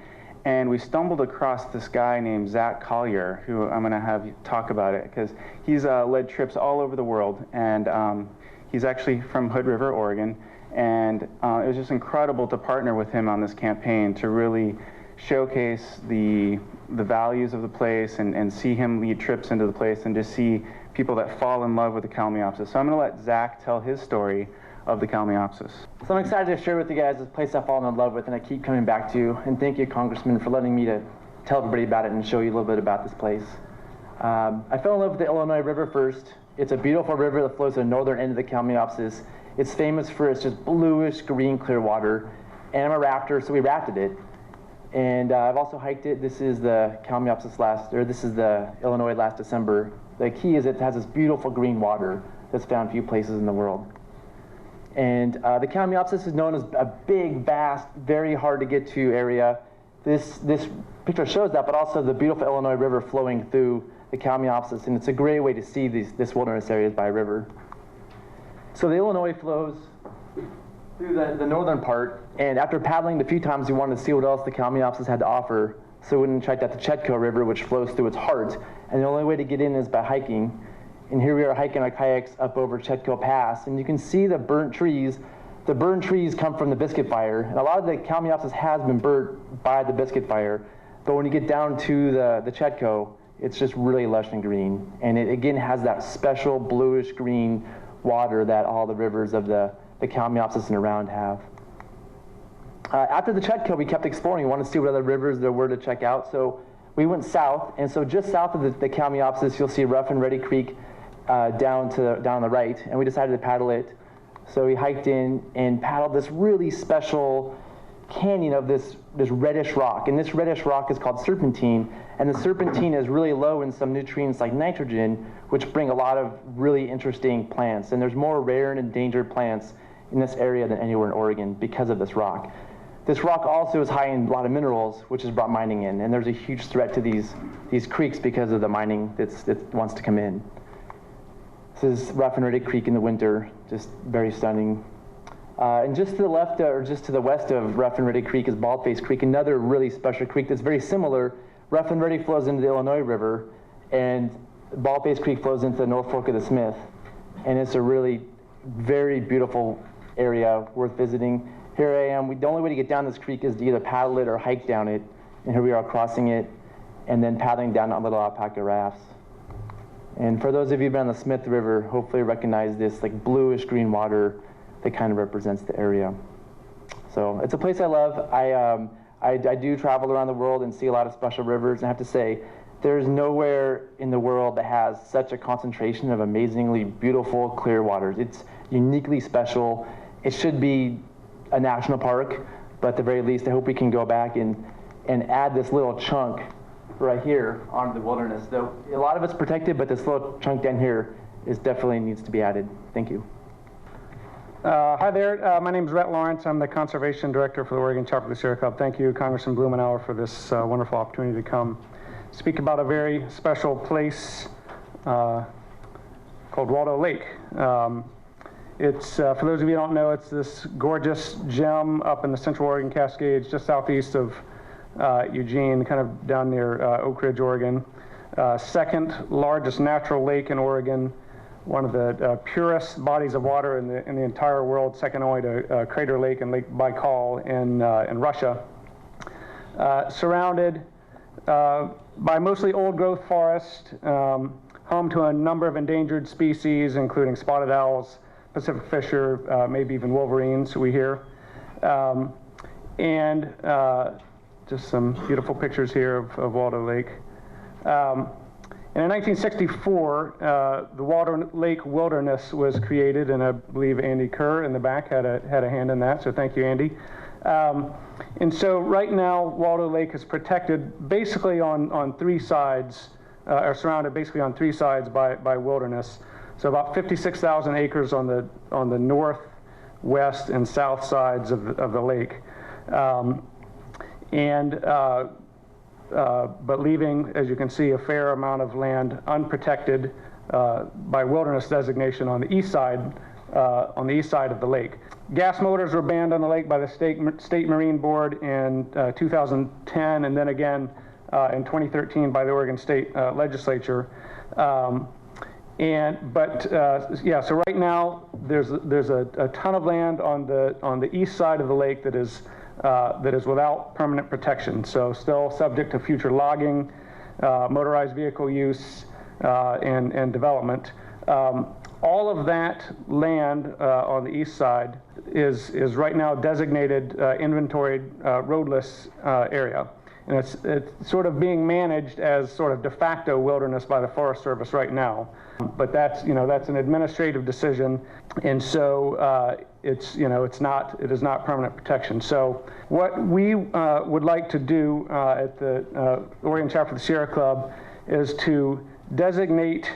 and we stumbled across this guy named Zach Collier, who I'm gonna have you talk about it, because he's led trips all over the world, and he's actually from Hood River, Oregon, and it was just incredible to partner with him on this campaign to really showcase the values of the place and see him lead trips into the place and just see people that fall in love with the Kalmiopsis. So I'm going to let Zach tell his story of the Kalmiopsis. So I'm excited to share with you guys this place I've fallen in love with and I keep coming back to. And thank you, Congressman, for letting me to tell everybody about it and show you a little bit about this place. I fell in love with the Illinois River first. It's a beautiful river that flows to the northern end of the Kalmiopsis. It's famous for its just bluish green clear water. And I'm a rafter, so we rafted it. And I've also hiked it. This is the this is the Illinois last December. The key is it has this beautiful green water that's found few places in the world. And the Kalmiopsis is known as a big, vast, very hard to get to area. This picture shows that, but also the beautiful Illinois River flowing through the Kalmiopsis, and it's a great way to see this wilderness areas by a river. So the Illinois flows through the northern part, and after paddling a few times, we wanted to see what else the Kalmiopsis had to offer. So we went and checked out the Chetco River, which flows through its heart, and the only way to get in is by hiking. And here we are hiking our kayaks up over Chetco Pass, and you can see the burnt trees. The burnt trees come from the biscuit fire, and a lot of the Kalmiopsis has been burnt by the biscuit fire, but when you get down to the Chetco, it's just really lush and green. And it again has that special bluish green water that all the rivers of the Kalmiopsis and around have. After the Chetco, we kept exploring. We wanted to see what other rivers there were to check out. So we went south, and so just south of the Kalmiopsis, you'll see Rough and Ready Creek down on the right, and we decided to paddle it. So we hiked in and paddled this really special canyon of this reddish rock, and this reddish rock is called serpentine, and the serpentine is really low in some nutrients like nitrogen, which bring a lot of really interesting plants, and there's more rare and endangered plants in this area than anywhere in Oregon because of this rock. This rock also is high in a lot of minerals, which has brought mining in, and there's a huge threat to these creeks because of the mining that wants to come in. This is Rough and Ready Creek in the winter, just very stunning. And just to the left, or just to the west of Rough and Ready Creek is Baldface Creek, another really special creek that's very similar. Rough and Ready flows into the Illinois River, and Baldface Creek flows into the North Fork of the Smith. And it's a really very beautiful area worth visiting. Here I am. The only way to get down this creek is to either paddle it or hike down it. And here we are crossing it and then paddling down on little alpaca rafts. And for those of you who've been on the Smith River, hopefully recognize this like bluish green water that kind of represents the area. So it's a place I love. I do travel around the world and see a lot of special rivers. And I have to say, there's nowhere in the world that has such a concentration of amazingly beautiful, clear waters. It's uniquely special. It should be a national park, but at the very least, I hope we can go back and add this little chunk right here onto the wilderness. Though a lot of it's protected, but this little chunk down here definitely needs to be added. Thank you. Hi there. My name is Rhett Lawrence. I'm the Conservation Director for the Oregon Chapter of the Sierra Club. Thank you, Congressman Blumenauer, for this wonderful opportunity to come speak about a very special place called Waldo Lake. It's, for those of you who don't know, it's this gorgeous gem up in the Central Oregon Cascades, just southeast of Eugene, kind of down near Oak Ridge, Oregon. Second largest natural lake in Oregon, one of the purest bodies of water in the entire world, second only to Crater Lake and Lake Baikal in Russia. Surrounded by mostly old-growth forest, home to a number of endangered species, including spotted owls, Pacific fisher, maybe even wolverines, we hear. And just some beautiful pictures here of Waldo Lake. And in 1964, the Waldo Lake Wilderness was created, and I believe Andy Kerr in the back had a hand in that, so thank you, Andy. And so right now, Waldo Lake is protected basically on three sides, or surrounded basically on three sides by wilderness. So about 56,000 acres on the north, west, and south sides of the lake. But leaving, as you can see, a fair amount of land unprotected by wilderness designation on the east side of the lake. Gas motors were banned on the lake by the State Marine Board in 2010, and then again in 2013 by the Oregon State Legislature. So right now there's a ton of land on the east side of the lake that is without permanent protection, so still subject to future logging, motorized vehicle use, and development. All of that land on the east side is right now designated inventoried roadless area. And it's sort of being managed as sort of de facto wilderness by the Forest Service right now. But that's an administrative decision, and so it is not permanent protection. So what we would like to do at the Oregon Chapter of the Sierra Club is to designate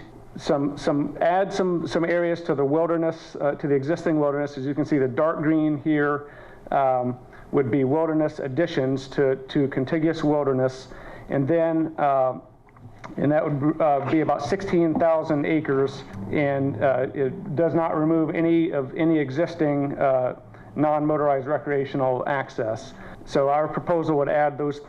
add some areas to the wilderness, to the existing wilderness. As you can see, the dark green here would be wilderness additions to contiguous wilderness, and then and that would be about 16,000 acres, and it does not remove any existing non-motorized recreational access. So our proposal would add those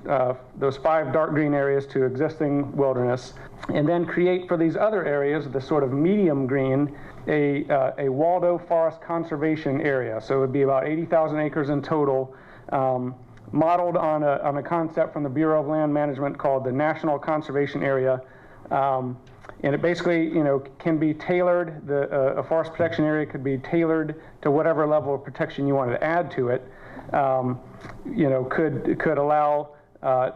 5 dark green areas to existing wilderness, and then create for these other areas, the sort of medium green, a Waldo Forest Conservation Area. So it would be about 80,000 acres in total, modeled on a concept from the Bureau of Land Management called the National Conservation Area. And it basically, can be tailored. A forest protection area could be tailored to whatever level of protection you wanted to add to it. Could allow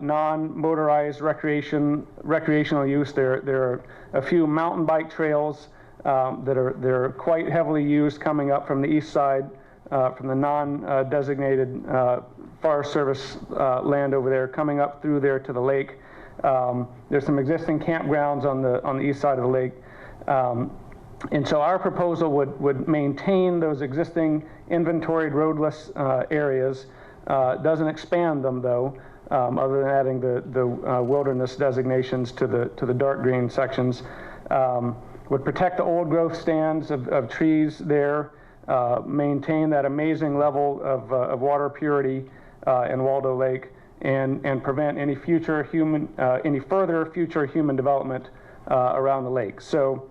non-motorized recreational use. There are a few mountain bike trails that are quite heavily used coming up from the east side, from the non-designated Forest Service land over there, coming up through there to the lake. There's some existing campgrounds on the east side of the lake. And so our proposal would maintain those existing inventoried roadless areas, doesn't expand them though, other than adding the wilderness designations to the dark green sections. Would protect the old growth stands of trees there, maintain that amazing level of water purity in Waldo Lake, and prevent any further future human development around the lake. So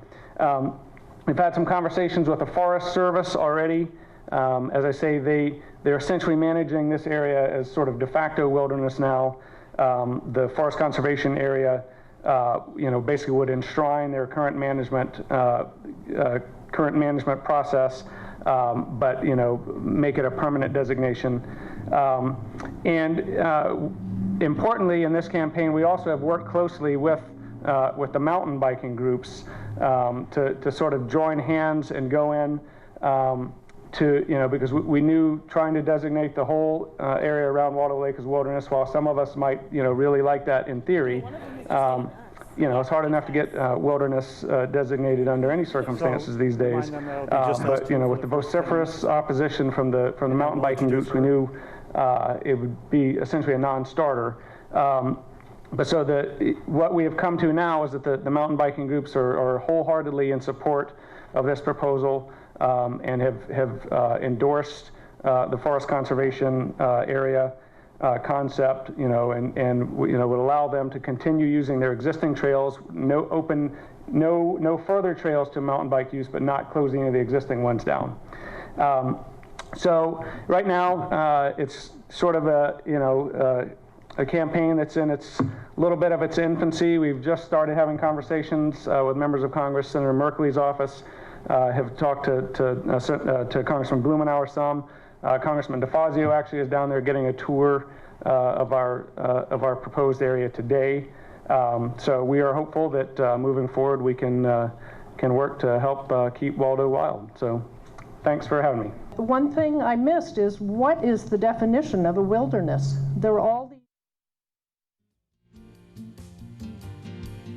we've had some conversations with the Forest Service already. As I say, they're essentially managing this area as sort of de facto wilderness now. The Forest Conservation Area, basically would enshrine their current management process, but make it a permanent designation. Importantly, in this campaign, we also have worked closely with the mountain biking groups to sort of join hands and go in because we knew trying to designate the whole area around Waldo Lake as wilderness, while some of us might really like that in theory. you know, it's hard enough to get wilderness designated under any circumstances these days. But you know, with the vociferous opposition from the mountain biking groups, we knew it would be essentially a non-starter. But so what we have come to now is that the mountain biking groups are wholeheartedly in support of this proposal and have endorsed the forest conservation area concept, you know, and you know, would allow them to continue using their existing trails, no further trails to mountain bike use, but not closing any of the existing ones down. So right now it's sort of a campaign that's in its little bit of its infancy. We've just started having conversations with members of Congress. Senator Merkley's office have talked to Congressman Blumenauer some. Congressman DeFazio actually is down there getting a tour of our proposed area today. So we are hopeful that moving forward we can work to help keep Waldo wild. So thanks for having me. One thing I missed is, what is the definition of a wilderness? There are all these.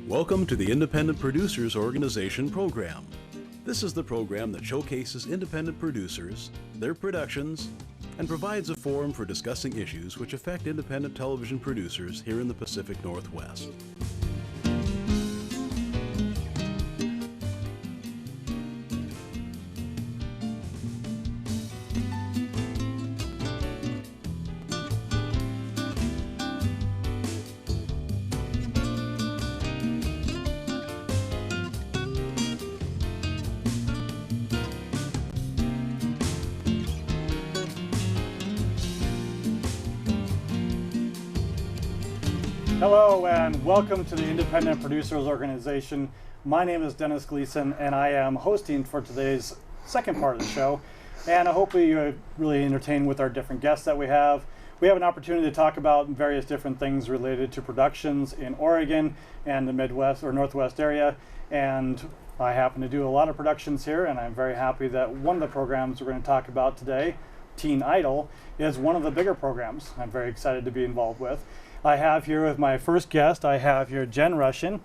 Welcome to the Independent Producers Organization program. This is the program that showcases independent producers, their productions, and provides a forum for discussing issues which affect independent television producers here in the Pacific Northwest. Hello and welcome to the Independent Producers Organization. My name is Dennis Gleason and I am hosting for today's second part of the show. And I hope you're really entertained with our different guests that we have. We have an opportunity to talk about various different things related to productions in Oregon and the Midwest or Northwest area. And I happen to do a lot of productions here, and I'm very happy that one of the programs we're going to talk about today, Teen Idol, is one of the bigger programs I'm very excited to be involved with. I have here with my first guest, I have here Jen Rushin.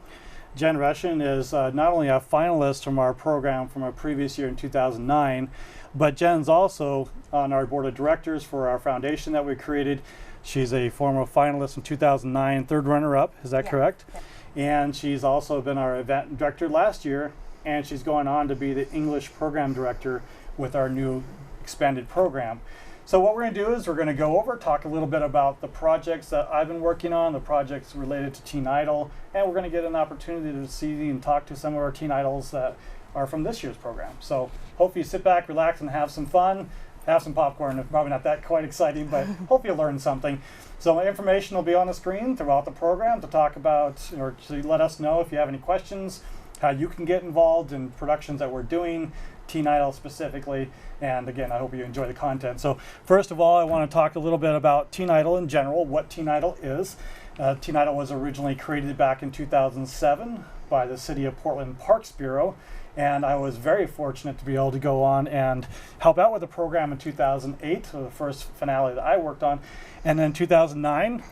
Jen Rushin is not only a finalist from our program from a previous year in 2009, but Jen's also on our board of directors for our foundation that we created. She's a former finalist in 2009, third runner-up, is that correct? Yeah. And she's also been our event director last year, and she's going on to be the English program director with our new expanded program. So what we're going to do is we're going to go over, talk a little bit about the projects that I've been working on, the projects related to Teen Idol, and we're going to get an opportunity to see and talk to some of our Teen Idols that are from this year's program. So hope you sit back, relax, and have some fun. Have some popcorn. Probably not that quite exciting, but hope you learn something. So my information will be on the screen throughout the program to talk about, or to let us know if you have any questions, how you can get involved in productions that we're doing, Teen Idol specifically, and again, I hope you enjoy the content. So first of all, I want to talk a little bit about Teen Idol in general, what Teen Idol is. Teen Idol was originally created back in 2007 by the City of Portland Parks Bureau, and I was very fortunate to be able to go on and help out with the program in 2008, so the first finale that I worked on, and then 2009,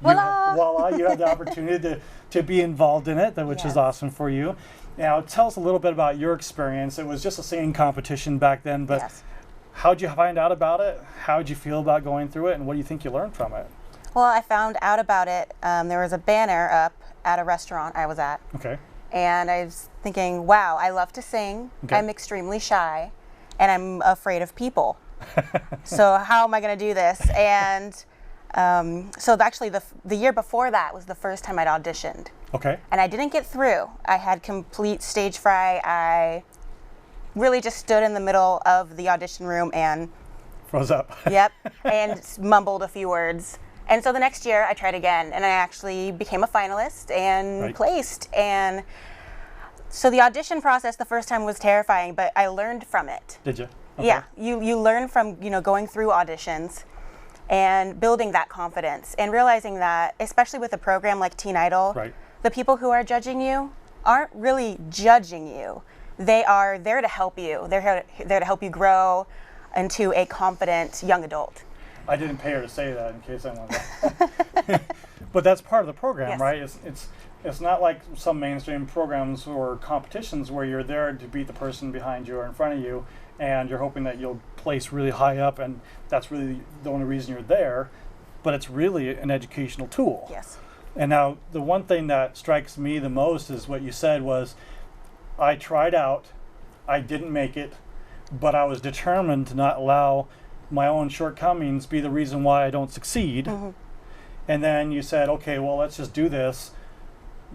voila, you had the opportunity to be involved in it, which is awesome for you. Now, tell us a little bit about your experience. It was just a singing competition back then, but how'd you find out about it? How'd you feel about going through it, and what do you think you learned from it? Well, I found out about it. There was a banner up at a restaurant I was at. Okay. And I was thinking, wow, I love to sing. Okay. I'm extremely shy, and I'm afraid of people. So how am I going to do this? And so actually, the year before that was the first time I'd auditioned. Okay. And I didn't get through. I had complete stage fright. I really just stood in the middle of the audition room and froze up. Yep. And mumbled a few words. And so the next year I tried again, and I actually became a finalist and placed. And so the audition process the first time was terrifying, but I learned from it. Did you? Okay. Yeah. You learn from going through auditions and building that confidence and realizing that, especially with a program like Teen Idol, the people who are judging you aren't really judging you. They are there to help you. They're there to help you grow into a confident young adult. I didn't pay her to say that in case I wanted to. But that's part of the program, right? It's it's not like some mainstream programs or competitions where you're there to beat the person behind you or in front of you, and you're hoping that you'll place really high up, and that's really the only reason you're there. But it's really an educational tool. Yes. And now the one thing that strikes me the most is what you said was, I tried out, I didn't make it, but I was determined to not allow my own shortcomings be the reason why I don't succeed. Mm-hmm. And then you said, okay, well, let's just do this.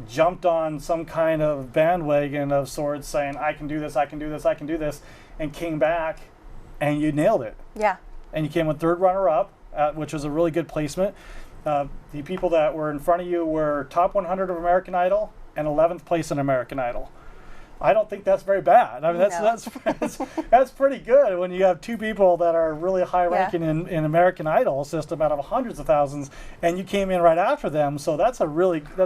Jumped on some kind of bandwagon of sorts saying, I can do this, I can do this, I can do this, and came back and you nailed it. Yeah. And you came a third runner-up, which was a really good placement. The people that were in front of you were top 100 of American Idol and 11th place in American Idol. I don't think that's very bad. I mean, that's pretty good when you have two people that are really high ranking in American Idol system out of hundreds of thousands, and you came in right after them. So that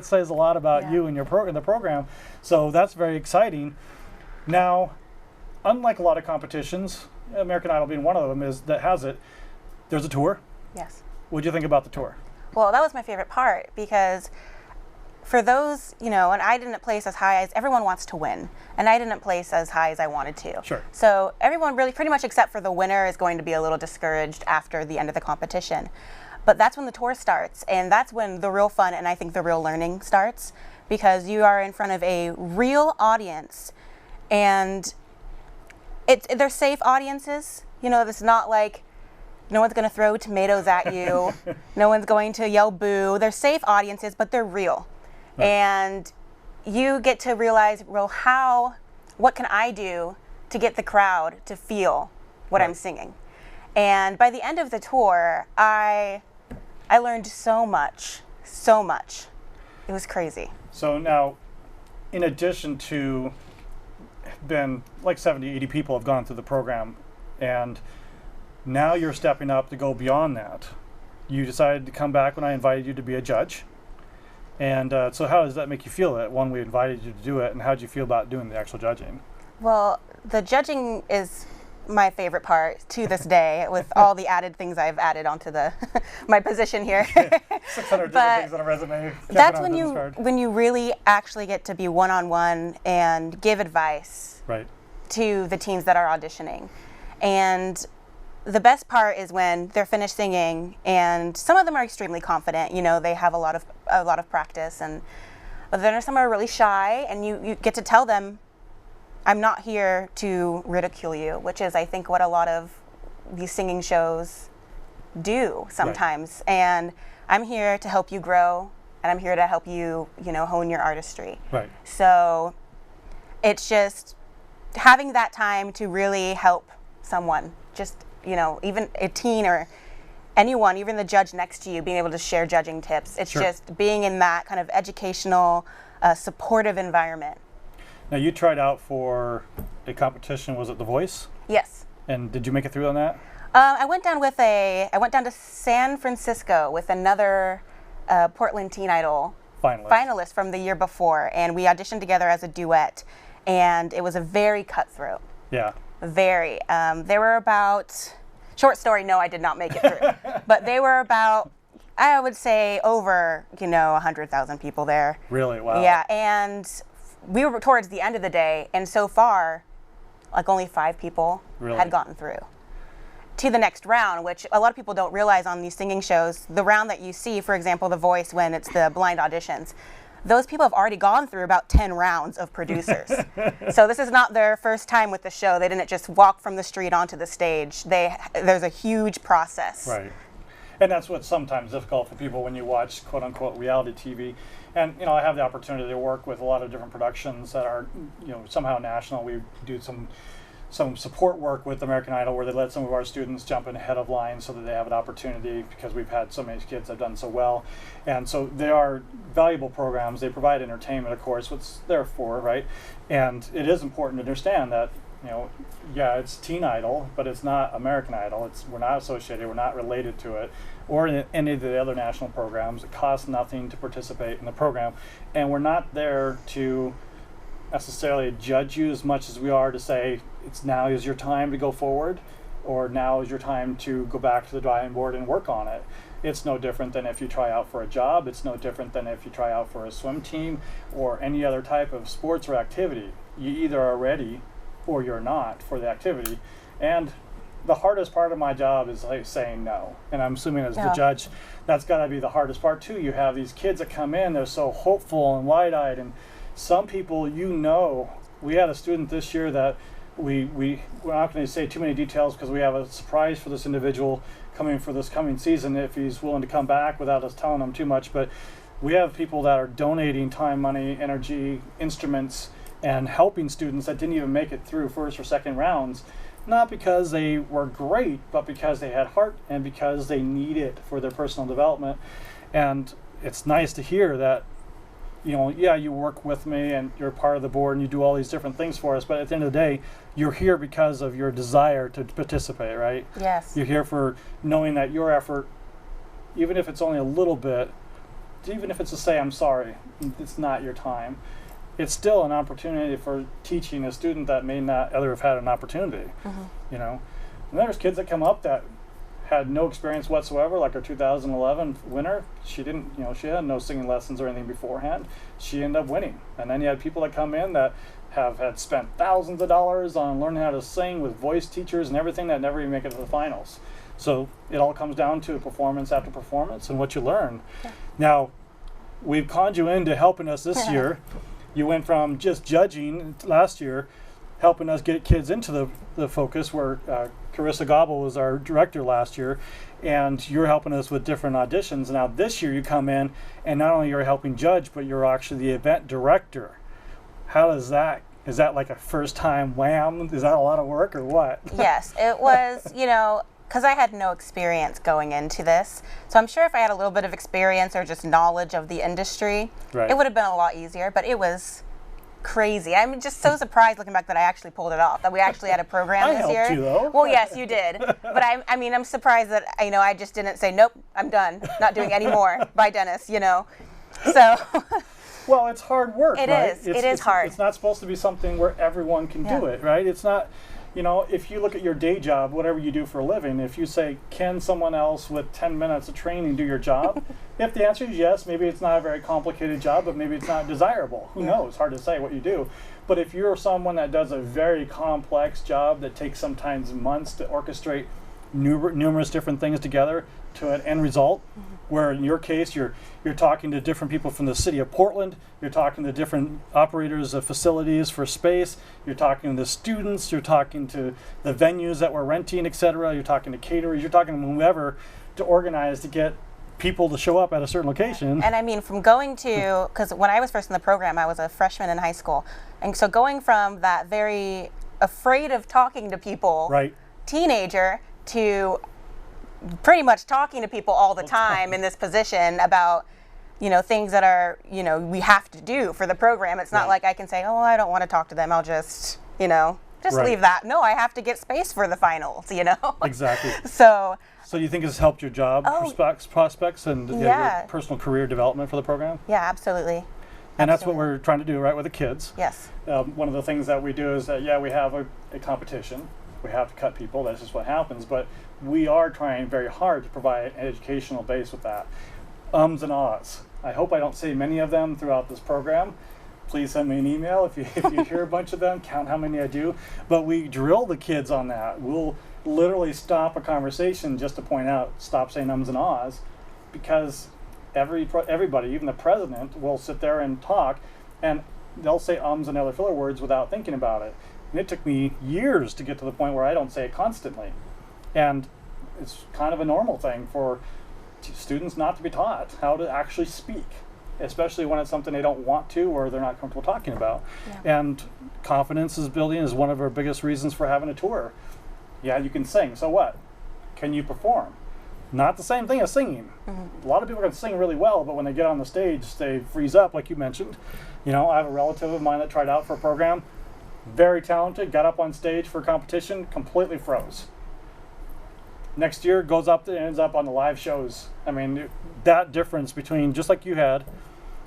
says a lot about you and your in the program. So that's very exciting. Now, unlike a lot of competitions, American Idol being one of them there's a tour. Yes. What do you think about the tour? Well, that was my favorite part, because for those, and I didn't place as high as everyone wants to win, and I didn't place as high as I wanted to. Sure. So everyone really, pretty much except for the winner, is going to be a little discouraged after the end of the competition. But that's when the tour starts, and that's when the real fun and I think the real learning starts, because you are in front of a real audience, and they're safe audiences. It's not like no one's going to throw tomatoes at you. No one's going to yell boo. They're safe audiences, but they're real. Right. And you get to realize, well, what can I do to get the crowd to feel what I'm singing? And by the end of the tour, I learned so much. It was crazy. So now, in addition to been like 70, 80 people have gone through the program, and now you're stepping up to go beyond that. You decided to come back when I invited you to be a judge. And so how does that make you feel that, one, we invited you to do it, and how did you feel about doing the actual judging? Well, the judging is my favorite part to this day, with all the added things I've added onto my position here. 600 different things on a resume. That's when you really actually get to be one-on-one and give advice to the teens that are auditioning. And the best part is when they're finished singing, and some of them are extremely confident. They have a lot of practice, but then some are really shy, and you get to tell them, I'm not here to ridicule you, which is, I think, what a lot of these singing shows do sometimes. Right. And I'm here to help you grow, and I'm here to help you, hone your artistry. Right. So it's just having that time to really help someone, just, even a teen or anyone, even the judge next to you, being able to share judging tips. It's just being in that kind of educational, supportive environment. Now, you tried out for a competition, was it The Voice? Yes. And did you make it through on that? I went down to San Francisco with another Portland Teen Idol finalist from the year before, and we auditioned together as a duet, and it was a very cutthroat. Yeah. Very. There were about, short story, no, I did not make it through, but they were about, I would say, over, 100,000 people there. Really? Wow. Yeah, and we were towards the end of the day, and so far, like, only 5 people had gotten through to the next round, which a lot of people don't realize on these singing shows. The round that you see, for example, The Voice, when it's the blind auditions, those people have already gone through about 10 rounds of producers. So this is not their first time with the show. They didn't just walk from the street onto the stage. There's a huge process. Right. And that's what's sometimes difficult for people when you watch quote-unquote reality TV. And, I have the opportunity to work with a lot of different productions that are, somehow national. We do some support work with American Idol where they let some of our students jump in ahead of line so that they have an opportunity, because we've had so many kids that have done so well. And so they are valuable programs. They provide entertainment, of course, what's there for, right? And it is important to understand that, it's Teen Idol, but it's not American Idol. We're not associated, we're not related to it, or in any of the other national programs. It costs nothing to participate in the program. And we're not there to necessarily judge you as much as we are to say, now is your time to go forward. or now is your time to go back to the drawing board and work on it. It's no different than if you try out for a job. It's no different than if you try out for a swim team or any other type of sports or activity. You either are ready or you're not for the activity. And the hardest part of my job is like saying no. And I'm assuming as the judge, that's got to be the hardest part too. You have these kids that come in, they're so hopeful and wide-eyed, and some people, you know, we had a student this year that we're not going to say too many details because we have a surprise for this individual coming for this coming season if he's willing to come back without us telling him too much. But we have people that are donating time, money, energy, instruments, and helping students that didn't even make it through first or second rounds, not because they were great, but because they had heart and because they need it for their personal development. And it's nice to hear that, you know, yeah, you work with me and you're part of the board and you do all these different things for us, but at the end of the day, you're here because of your desire to participate, right? Yes. You're here for knowing that your effort, even if it's only a little bit, even if it's to say, I'm sorry, it's not your time, it's still an opportunity for teaching a student that may not ever have had an opportunity, you know? And there's kids that come up that had no experience whatsoever, like our 2011 winner. She didn't, you know, she had no singing lessons or anything beforehand. She ended up winning. And then you had people that come in that have had spent thousands of dollars on learning how to sing with voice teachers and everything that never even make it to the finals. So it all comes down to performance after performance and what you learn. Yeah. Now, we've conned you into helping us this year. You went from just judging last year, helping us get kids into the focus, where Carissa Gobble was our director last year, and you're helping us with different auditions. Now this year you come in, and not only you're helping judge, but you're actually the event director. How does that, is that like a first time wham? Is that a lot of work or what? Yes, it was, you know, because I had no experience going into this. So I'm sure if I had a little bit of experience or just knowledge of the industry, it would have been a lot easier, but it was crazy. I'm just so surprised looking back that I actually pulled it off, that we actually had a program this year. I helped you though. Well, yes, you did. But I mean, I'm surprised that, you know, I just didn't say, nope, I'm done, not doing any more. Bye, Dennis, you know. So. Well, it's hard work, It right? is. It is hard. It's not supposed to be something where everyone can do it, right? It's not, you know, if you look at your day job, whatever you do for a living, if you say, can someone else with 10 minutes of training do your job? If the answer is yes, maybe it's not a very complicated job, but maybe it's not desirable. Who knows? Hard to say what you do. But if you're someone that does a very complex job that takes sometimes months to orchestrate numerous different things together to an end result, where in your case you're talking to different people from the city of Portland, you're talking to different operators of facilities for space, you're talking to the students, you're talking to the venues that we're renting, etc., you're talking to caterers, you're talking to whoever to organize to get people to show up at a certain location. And I mean, from going to, because when I was first in the program, I was a freshman in high school, and so going from that very afraid of talking to people teenager to pretty much talking to people all the time in this position about, you know, things that are, you know, we have to do for the program. It's not like I can say, oh, I don't want to talk to them, I'll just, you know, just leave that. No, I have to get space for the finals, you know? Exactly. So you think it's helped your job prospects and your personal career development for the program? Yeah, absolutely. And that's what we're trying to do, right, with the kids. Yes. One of the things that we do is that, we have a competition. We have to cut people. That's just what happens. But we are trying very hard to provide an educational base with that. Ums and ahs. I hope I don't say many of them throughout this program. Please send me an email if you hear a bunch of them. Count how many I do. But we drill the kids on that. We'll literally stop a conversation just to point out, stop saying ums and ahs, because everybody, even the president, will sit there and talk, and they'll say ums and other filler words without thinking about it. And it took me years to get to the point where I don't say it constantly. And it's kind of a normal thing for students not to be taught how to actually speak, especially when it's something they don't want to or they're not comfortable talking about. Yeah. And confidence is building is one of our biggest reasons for having a tour. Yeah, you can sing. So what? Can you perform? Not the same thing as singing. A lot of people can sing really well, but when they get on the stage, they freeze up, like you mentioned. You know, I have a relative of mine that tried out for a program. Very talented, got up on stage for a competition, completely froze. Next year goes up and ends up on the live shows. I mean, that difference between, just like you had,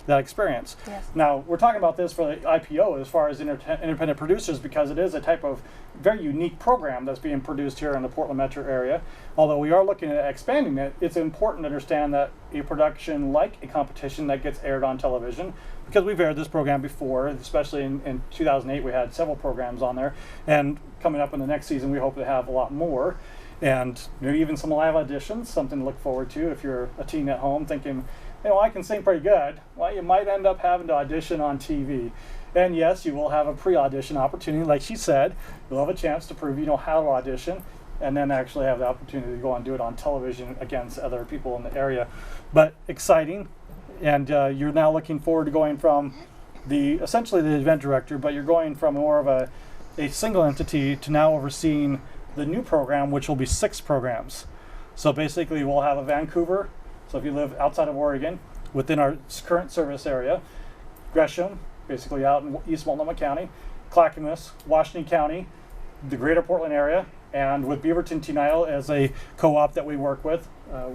that experience. Yes. Now, we're talking about this for the IPO as far as independent producers because it is a type of very unique program that's being produced here in the Portland metro area. Although we are looking at expanding it, it's important to understand that a production like a competition that gets aired on television, because we've aired this program before, especially in 2008 we had several programs on there, and coming up in the next season we hope to have a lot more, and maybe even some live auditions, something to look forward to if you're a teen at home thinking, you know, I can sing pretty good. Well, you might end up having to audition on TV. And yes, you will have a pre-audition opportunity. Like she said, you'll have a chance to prove you know how to audition and then actually have the opportunity to go and do it on television against other people in the area. But exciting. And you're now looking forward to going from essentially the event director, but you're going from more of a single entity to now overseeing the new program, which will be 6 programs. So basically we'll have a Vancouver. So if you live outside of Oregon, within our current service area, Gresham, basically out in East Multnomah County, Clackamas, Washington County, the greater Portland area, and with Beaverton Teen Idol as a co-op that we work with.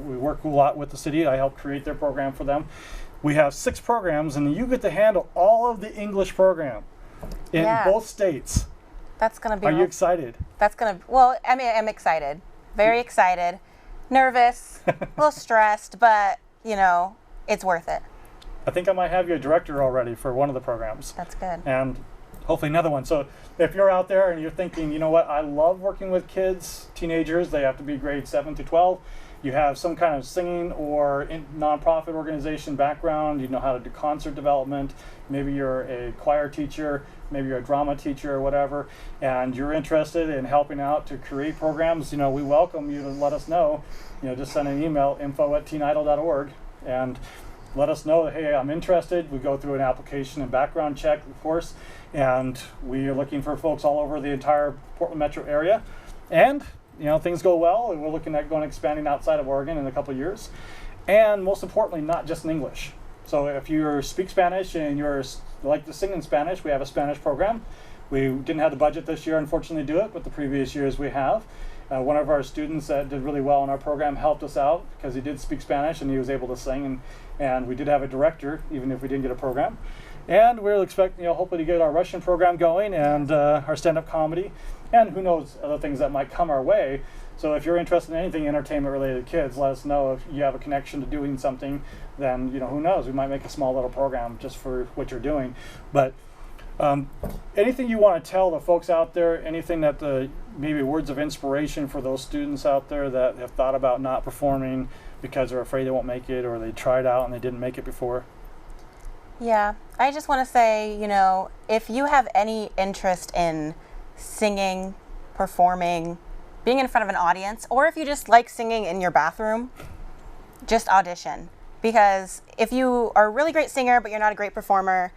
We work a lot with the city. I help create their program for them. We have 6 programs, and you get to handle all of the English program in both states. That's going to be... Are you excited? That's going to... Well, I mean, I'm excited. Very excited. Nervous, a little stressed, but, you know, it's worth it. I think I might have you a director already for one of the programs. That's good. And hopefully another one. So if you're out there and you're thinking, you know what, I love working with kids, teenagers, they have to be grades 7 to 12. You have some kind of singing or nonprofit organization background, you know how to do concert development, maybe you're a choir teacher, maybe you're a drama teacher or whatever, and you're interested in helping out to create programs, you know, we welcome you to let us know. You know, just send an email, info@teenidol.org, and let us know, hey, I'm interested. We go through an application and background check, of course, and we are looking for folks all over the entire Portland metro area. And, you know, things go well, and we're looking at expanding outside of Oregon in a couple of years. And most importantly, not just in English. So if you speak Spanish and you like to sing in Spanish, we have a Spanish program. We didn't have the budget this year, unfortunately, to do it, but the previous years we have. One of our students that did really well in our program helped us out because he did speak Spanish and he was able to sing, and we did have a director, even if we didn't get a program. And we're expecting, you know, hopefully to get our Russian program going and our stand-up comedy, and who knows, other things that might come our way. So if you're interested in anything entertainment related to kids, let us know. If you have a connection to doing something, then, you know, who knows, we might make a small little program just for what you're doing. But anything you want to tell the folks out there, anything that maybe words of inspiration for those students out there that have thought about not performing because they're afraid they won't make it, or they tried out and they didn't make it before? Yeah, I just want to say, you know, if you have any interest in singing, performing, being in front of an audience, or if you just like singing in your bathroom, just audition. Because if you are a really great singer but you're not a great performer,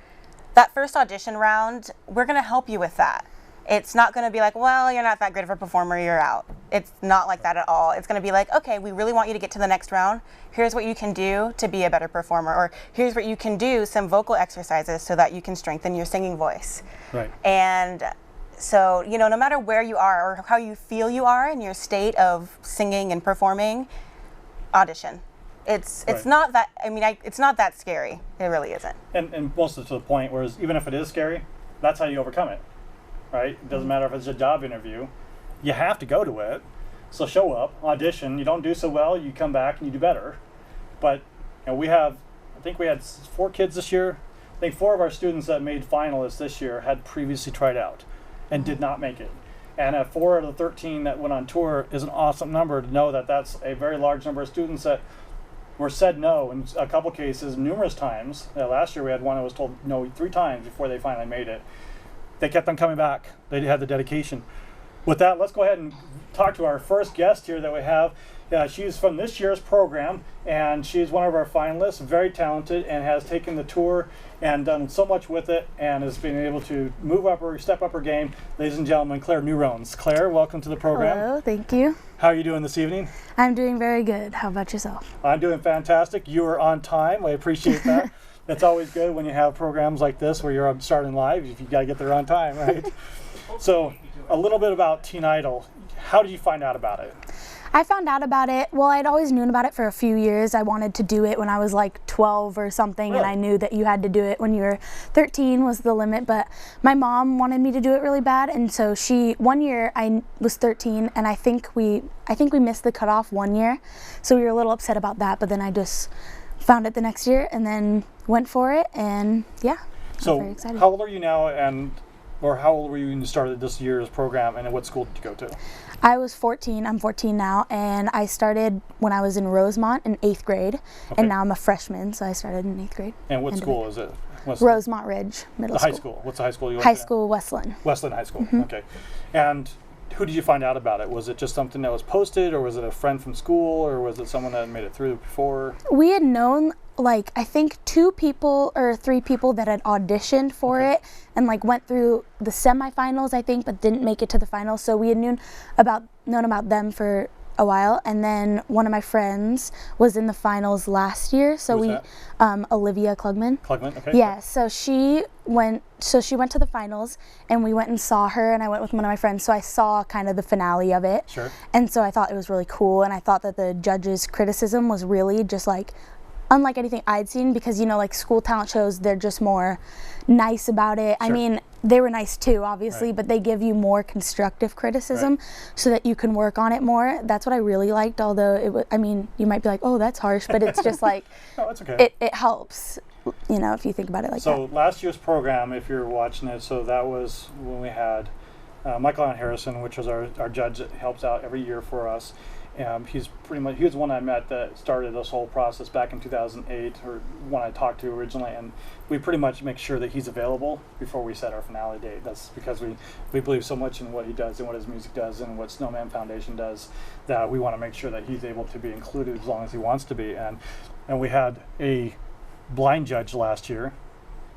that first audition round, we're going to help you with that. It's not going to be like, well, you're not that great of a performer, you're out. It's not like that at all. It's going to be like, okay, we really want you to get to the next round. Here's what you can do to be a better performer, or here's what you can do, some vocal exercises so that you can strengthen your singing voice. Right. And so, you know, no matter where you are or how you feel you are in your state of singing and performing, audition. It's not that, I mean, it's not that scary. It really isn't. And most of it to the point, whereas even if it is scary, that's how you overcome it, right? It doesn't matter if it's a job interview. You have to go to it. So show up, audition. You don't do so well, you come back and you do better. But, you know, I think we had 4 kids this year. I think 4 of our students that made finalists this year had previously tried out and did not make it. And 4 out of the 13 that went on tour is an awesome number to know that that's a very large number of students that were said no in a couple cases numerous times. Last year we had one that was told no 3 times before they finally made it. They kept on coming back. They had the dedication. With that, let's go ahead and talk to our first guest here that we have. She's from this year's program, and she's one of our finalists, very talented, and has taken the tour and done so much with it, and has been able to step up her game. Ladies and gentlemen, Claire Neurones. Claire, welcome to the program. Hello, thank you. How are you doing this evening? I'm doing very good. How about yourself? I'm doing fantastic. You are on time. I appreciate that. It's always good when you have programs like this where you're starting live. You got to get there on time, right? So, a little bit about Teen Idol. How did you find out about it? I found out about it, well, I'd always known about it for a few years. I wanted to do it when I was like 12 or something, and I knew that you had to do it when you were 13 was the limit, but my mom wanted me to do it really bad, and so one year I was 13, and I think we missed the cutoff 1 year, so we were a little upset about that, but then I just found it the next year and then went for it, and yeah, so very excited. How old are you now, or how old were you when you started this year's program, and what school did you go to? I was 14. I'm 14 now, and I started when I was in Rosemont in 8th grade, and now I'm a freshman, so I started in 8th grade. And what school is it? Rosemont Ridge Middle School. High school. What's the high school you went to? High school, Westland. Westland High School, okay. And who did you find out about it? Was it just something that was posted, or was it a friend from school, or was it someone that had made it through before? We had known, like, I think 2 people or 3 people that had auditioned for it and like went through the semifinals, I think, but didn't make it to the finals. So we had known about them for a while, and then one of my friends was in the finals last year. So Olivia Klugman. Klugman, okay. Yeah, so she went to the finals, and we went and saw her, and I went with one of my friends, so I saw kind of the finale of it. Sure. And so I thought it was really cool, and I thought that the judges' criticism was really just like unlike anything I'd seen, because, you know, like school talent shows, they're just more nice about it. Sure. I mean, they were nice too, obviously, but they give you more constructive criticism so that you can work on it more. That's what I really liked, although I mean, you might be like, oh, that's harsh, but it's just like, no, it's okay. It helps, you know, if you think about it like that. So last year's program, if you're watching it, so that was when we had Michael Allen Harrison, which was our judge that helps out every year for us. He was one I met that started this whole process back in 2008, or one I talked to originally, and we pretty much make sure that he's available before we set our finale date. That's because we believe so much in what he does and what his music does and what Snowman Foundation does, that we want to make sure that he's able to be included as long as he wants to be. And we had a blind judge last year,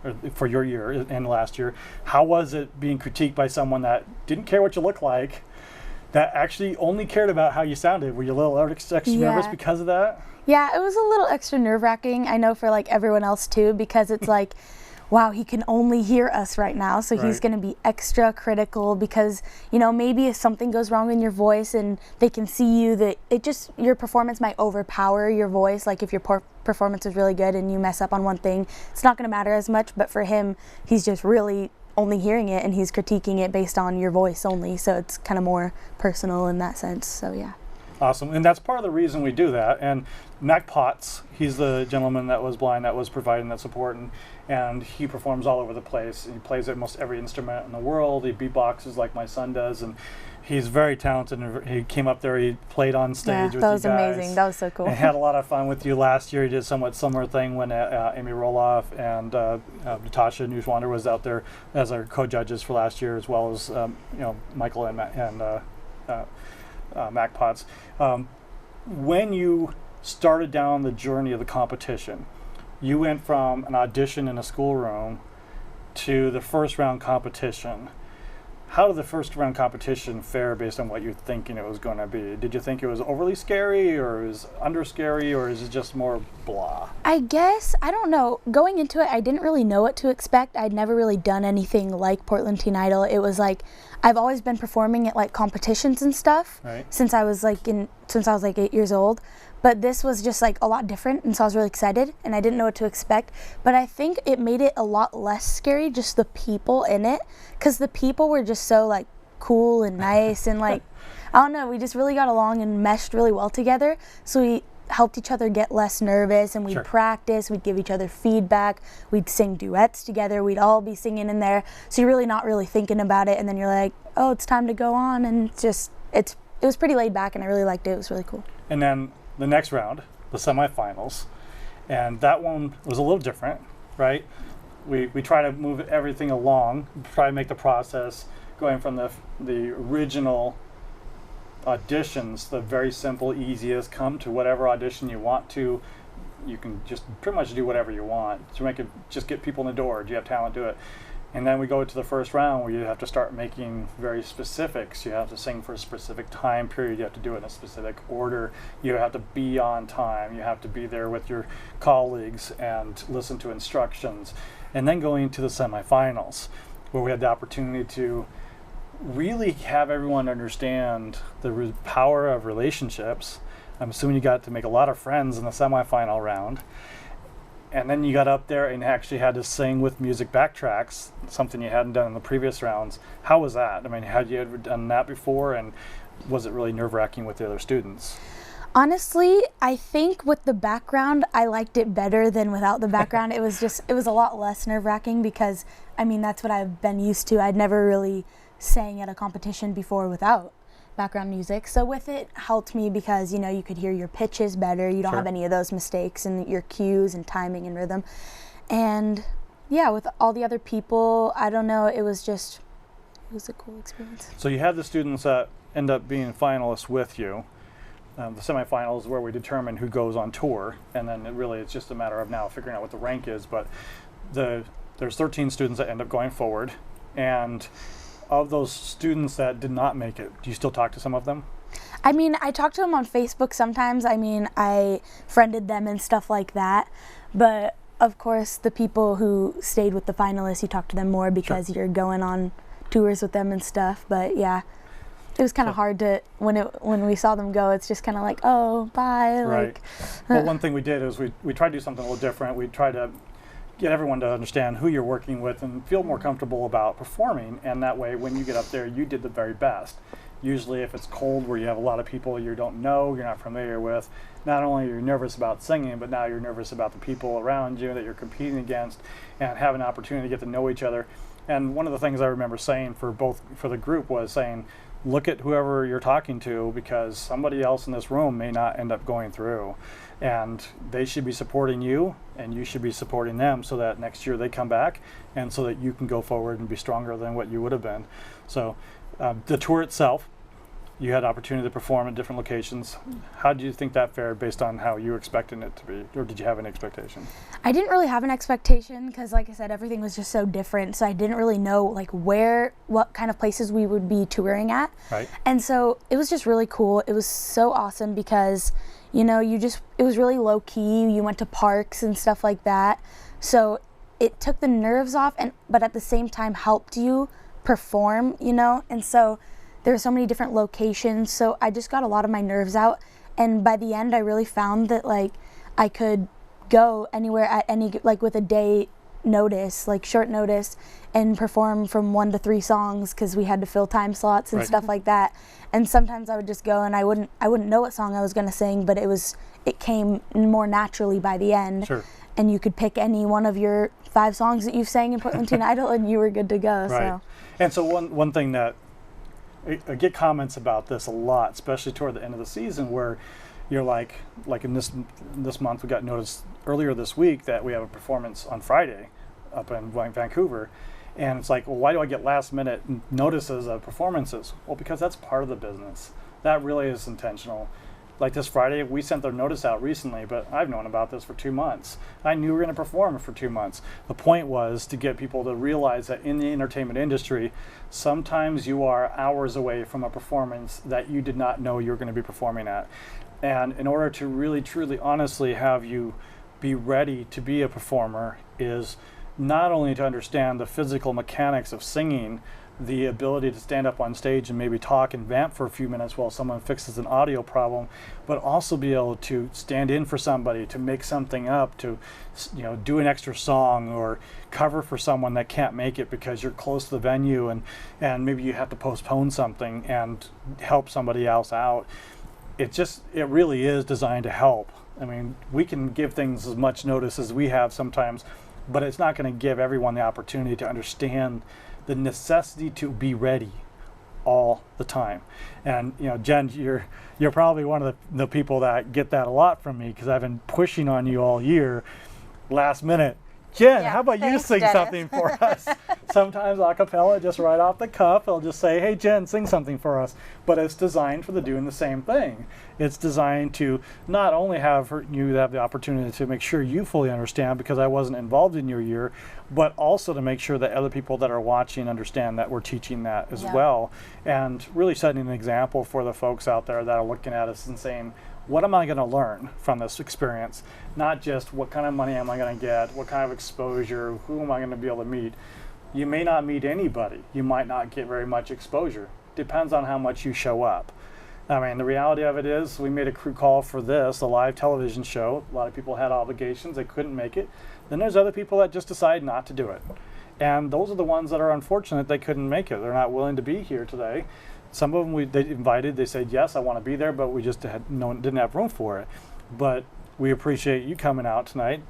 or for your year and last year. How was it being critiqued by someone that didn't care what you look like, that actually only cared about how you sounded? Were you a little extra nervous because of that? Yeah, it was a little extra nerve-wracking, I know, for like everyone else too, because it's like, wow, he can only hear us right now, so he's going to be extra critical, because, you know, maybe if something goes wrong in your voice and they can see you, that your performance might overpower your voice. Like if your performance is really good and you mess up on one thing, it's not going to matter as much, but for him, he's just really only hearing it, and he's critiquing it based on your voice only, so it's kind of more personal in that sense. So yeah. Awesome, and that's part of the reason we do that. And Mac Potts, he's the gentleman that was blind that was providing that support, and he performs all over the place. He plays almost every instrument in the world. He beatboxes like my son does, and he's very talented. And he came up there, he played on stage with you guys. That was amazing. That was so cool. And had a lot of fun with you last year. He did a somewhat similar thing when Amy Roloff and Natasha Newswander was out there as our co-judges for last year, as well as Michael and Mac Potts. When you started down the journey of the competition, you went from an audition in a schoolroom to the first round competition. How did the first round competition fare based on what you're thinking it was going to be? Did you think it was overly scary, or is under scary, or is it just more blah? I guess, I don't know. Going into it, I didn't really know what to expect. I'd never really done anything like Portland Teen Idol. It was like, I've always been performing at like competitions and stuff since I was like 8 years old. But this was just like a lot different, and so I was really excited, and I didn't know what to expect. But I think it made it a lot less scary, just the people in it, because the people were just so like cool and nice, and like, I don't know, we just really got along and meshed really well together. So we helped each other get less nervous, and we'd practice, we'd give each other feedback, we'd sing duets together, we'd all be singing in there. So you're really not really thinking about it, and then you're like, oh, it's time to go on, and it was pretty laid back, and I really liked it. It was really cool. And then the next round, the semifinals, and that one was a little different, right? We try to move everything along, try to make the process going from the original auditions, the very simple, easiest, come to whatever audition you want to. You can just pretty much do whatever you want to make it, just get people in the door. Do you have talent? Do it. And then we go to the first round where you have to start making very specifics. You have to sing for a specific time period. You have to do it in a specific order. You have to be on time. You have to be there with your colleagues and listen to instructions. And then going to the semifinals, where we had the opportunity to really have everyone understand the power of relationships. I'm assuming you got to make a lot of friends in the semifinal round. And then you got up there and actually had to sing with music backtracks, something you hadn't done in the previous rounds. How was that? I mean, had you ever done that before, and was it really nerve-wracking with the other students? Honestly, I think with the background, I liked it better than without the background. It was a lot less nerve-wracking because, I mean, that's what I've been used to. I'd never really sang at a competition before without background music. So with it helped me because, you know, you could hear your pitches better. You don't have any of those mistakes in your cues and timing and rhythm. And yeah, with all the other people, I don't know, it was a cool experience. So you had the students that end up being finalists with you. The semifinals where we determine who goes on tour, and then it's just a matter of now figuring out what the rank is. But there's 13 students that end up going forward, and of those students that did not make it, do you still talk to some of them? I mean, I talk to them on Facebook sometimes. I mean, I friended them and stuff like that. But of course, the people who stayed with the finalists, you talk to them more because you're going on tours with them and stuff. But yeah, it was kind of hard to, when we saw them go, it's just kind of like, oh, bye. Right. Like, well, one thing we did is we tried to do something a little different. We tried to get everyone to understand who you're working with and feel more comfortable about performing, and that way when you get up there you did the very best. Usually if it's cold where you have a lot of people you don't know, you're not familiar with, not only are you nervous about singing, but now you're nervous about the people around you that you're competing against and have an opportunity to get to know each other. And one of the things I remember saying for the group was saying, look at whoever you're talking to, because somebody else in this room may not end up going through. And they should be supporting you, and you should be supporting them so that next year they come back, and so that you can go forward and be stronger than what you would have been. So the tour itself, you had opportunity to perform at different locations. How do you think that fared based on how you were expecting it to be, or did you have an expectation? I didn't really have an expectation because, like I said, everything was just so different. So I didn't really know like what kind of places we would be touring at. Right. And so it was just really cool. It was so awesome because, you know, it was really low key. You went to parks and stuff like that. So it took the nerves off, but at the same time helped you perform, you know? And so there were so many different locations. So I just got a lot of my nerves out. And by the end, I really found that like I could go anywhere at like with a day notice, like short notice, and perform from 1 to 3 songs because we had to fill time slots and stuff like that. And sometimes I would just go and I wouldn't know what song I was going to sing, but it came more naturally by the end. Sure. And you could pick any one of your 5 songs that you've sang in Portland Teen Idol and you were good to go. Right. So. And so one thing that I get comments about this a lot, especially toward the end of the season, where you're like in this month we got notice earlier this week that we have a performance on Friday up in Vancouver, and it's like, well, why do I get last minute notices of performances? Well, because that's part of the business. That really is intentional. Like this Friday, we sent their notice out recently, but I've known about this for 2 months. I knew we were going to perform for 2 months. The point was to get people to realize that in the entertainment industry, sometimes you are hours away from a performance that you did not know you were going to be performing at. And in order to really, truly, honestly have you be ready to be a performer is not only to understand the physical mechanics of singing, the ability to stand up on stage and maybe talk and vamp for a few minutes while someone fixes an audio problem, but also be able to stand in for somebody, to make something up, to do an extra song or cover for someone that can't make it because you're close to the venue and maybe you have to postpone something and help somebody else out. It really is designed to help. I mean, we can give things as much notice as we have sometimes, but it's not going to give everyone the opportunity to understand the necessity to be ready all the time. And Jen, you're probably one of the people that get that a lot from me because I've been pushing on you all year. Last minute, Jen, how about you sing something for us? Sometimes a cappella, just right off the cuff, I'll just say, hey Jen, sing something for us. But it's designed for doing the same thing. It's designed to not only have you have the opportunity to make sure you fully understand because I wasn't involved in your year, but also to make sure that other people that are watching understand that we're teaching that as well. And really setting an example for the folks out there that are looking at us and saying, what am I going to learn from this experience? Not just what kind of money am I going to get, what kind of exposure, who am I going to be able to meet, You may not meet anybody. You might not get very much exposure. Depends on how much you show up. I mean, the reality of it is we made a crew call for this, a live television show. A lot of people had obligations. They couldn't make it. Then there's other people that just decide not to do it. And those are the ones that are unfortunate they couldn't make it. They're not willing to be here today. Some of them they invited, they said, yes, I want to be there, but we just didn't have room for it. But we appreciate you coming out tonight.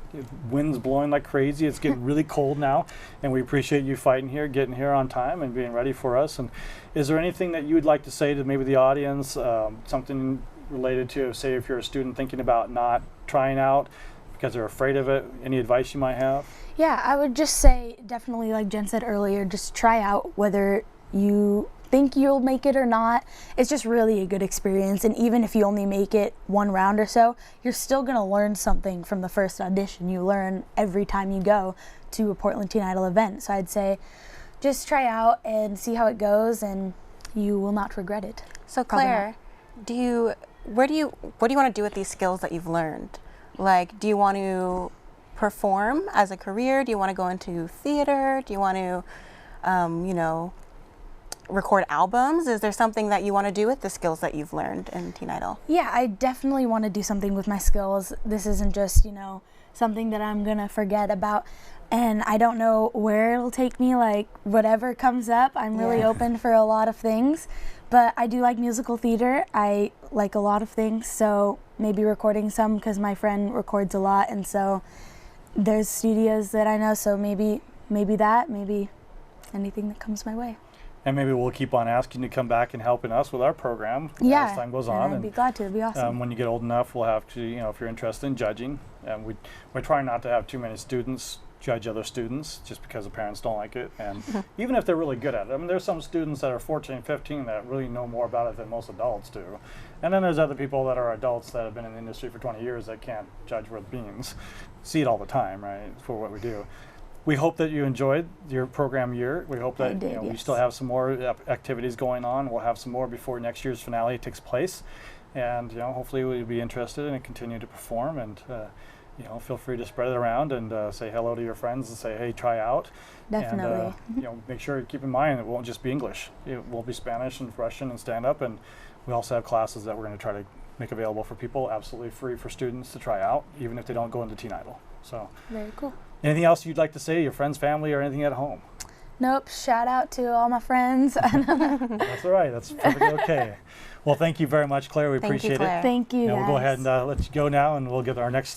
Wind's blowing like crazy. It's getting really cold now, and we appreciate you fighting here, getting here on time, and being ready for us. And is there anything that you would like to say to maybe the audience, something related to, say, if you're a student thinking about not trying out because they're afraid of it? Any advice you might have? Yeah, I would just say, definitely, like Jen said earlier, just try out whether you think you'll make it or not. It's just really a good experience, and even if you only make it one round or so, you're still going to learn something from the first audition. You learn every time you go to a Portland Teen Idol event. So I'd say just try out and see how it goes, and you will not regret it. So Claire, what do you want to do with these skills that you've learned? Like, do you want to perform as a career? Do you want to go into theater? Do you want to, you know, record albums? Is there something that you want to do with the skills that you've learned in Teen Idol? Yeah, I definitely want to do something with my skills. This isn't just, you know, something that I'm gonna forget about, and I don't know where it'll take me. Like, whatever comes up, I'm really open for a lot of things, but I do like musical theater. I like a lot of things, so maybe recording some, because my friend records a lot, and so there's studios that I know, so maybe anything that comes my way. And maybe we'll keep on asking you to come back and helping us with our program as time goes on. I'd be glad to. It'd be awesome. When you get old enough, we'll have to, you know, if you're interested in judging. We're trying not to have too many students judge other students just because the parents don't like it. And even if they're really good at it. I mean, there's some students that are 14, 15 that really know more about it than most adults do. And then there's other people that are adults that have been in the industry for 20 years that can't judge worth beans. See it all the time, right, for what we do. We hope that you enjoyed your program year. We hope that we still have some more activities going on. We'll have some more before next year's finale takes place, and hopefully we'll be interested and continue to perform. And feel free to spread it around and say hello to your friends and say, hey, try out. Definitely. And make sure to keep in mind it won't just be English. It will be Spanish and Russian and stand up, and we also have classes that we're going to try to make available for people, absolutely free for students to try out, even if they don't go into Teen Idol. So very cool. Anything else you'd like to say to your friends, family, or anything at home? Nope. Shout out to all my friends. That's all right. That's perfectly okay. Well, thank you very much, Claire. We appreciate it. Thank you. We'll go ahead and let you go now, and we'll get our next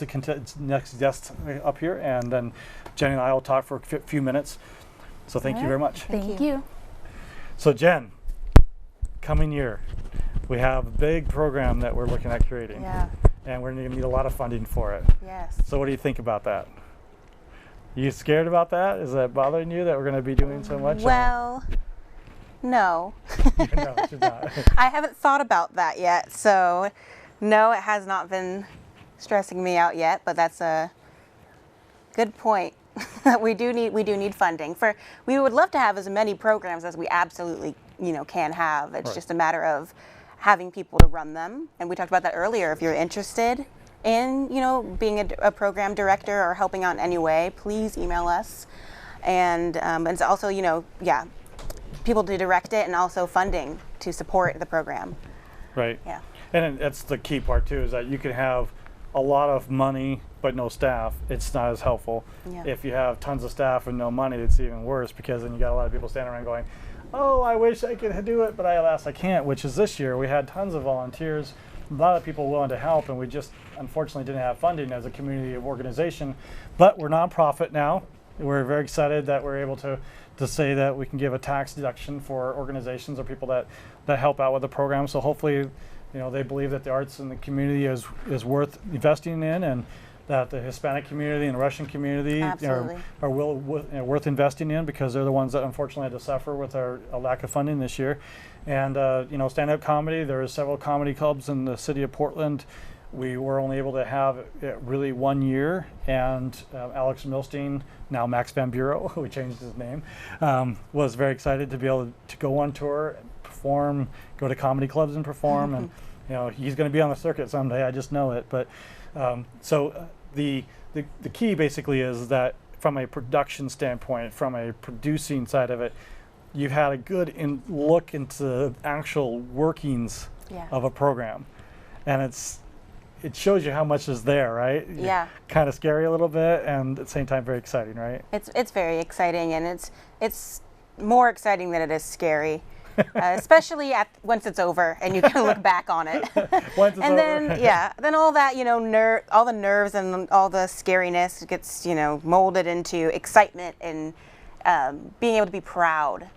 guest up here, and then Jenny and I will talk for a few minutes. So thank you very much. Thank you. So Jen, coming year, we have a big program that we're looking at creating. Yeah. And we're going to need a lot of funding for it. Yes. So what do you think about that? You scared about that? Is that bothering you that we're going to be doing so much? Well, no. No, she's not. I haven't thought about that yet. So, no, it has not been stressing me out yet. But that's a good point. we do need funding. We would love to have as many programs as we absolutely can have. It's just a matter of having people to run them. And we talked about that earlier. If you're interested in being a program director or helping out in any way, please email us. And it's also people to direct it, and also funding to support the program. Right. Yeah. And that's the key part too, is that you can have a lot of money but no staff. It's not as helpful. Yeah. If you have tons of staff and no money, it's even worse, because then you got a lot of people standing around going, oh, I wish I could do it, but alas I can't. Which is this year we had tons of volunteers, a lot of people willing to help, and we just unfortunately didn't have funding as a community organization. But we're nonprofit now. We're very excited that we're able to say that we can give a tax deduction for organizations or people that help out with the program. So hopefully, they believe that the arts in the community is worth investing in, and that the Hispanic community and the Russian community are worth investing in, because they're the ones that unfortunately had to suffer with a lack of funding this year. And stand-up comedy, there are several comedy clubs in the city of Portland. We were only able to have it really 1 year, and Alex Milstein, now Max Van Bureau, we changed his name, was very excited to be able to go on tour, perform, go to comedy clubs and perform, and he's going to be on the circuit someday. I just know it. But so the key basically is that from a production standpoint, from a producing side of it, you've had a good look into the actual workings of a program, and it shows you how much is there, right? Yeah. Kind of scary a little bit, and at the same time very exciting, right? It's very exciting, and it's more exciting than it is scary, especially once it's over and you can look back on it. Once it's and over. then all that, all the nerves and all the scariness gets, molded into excitement and being able to be proud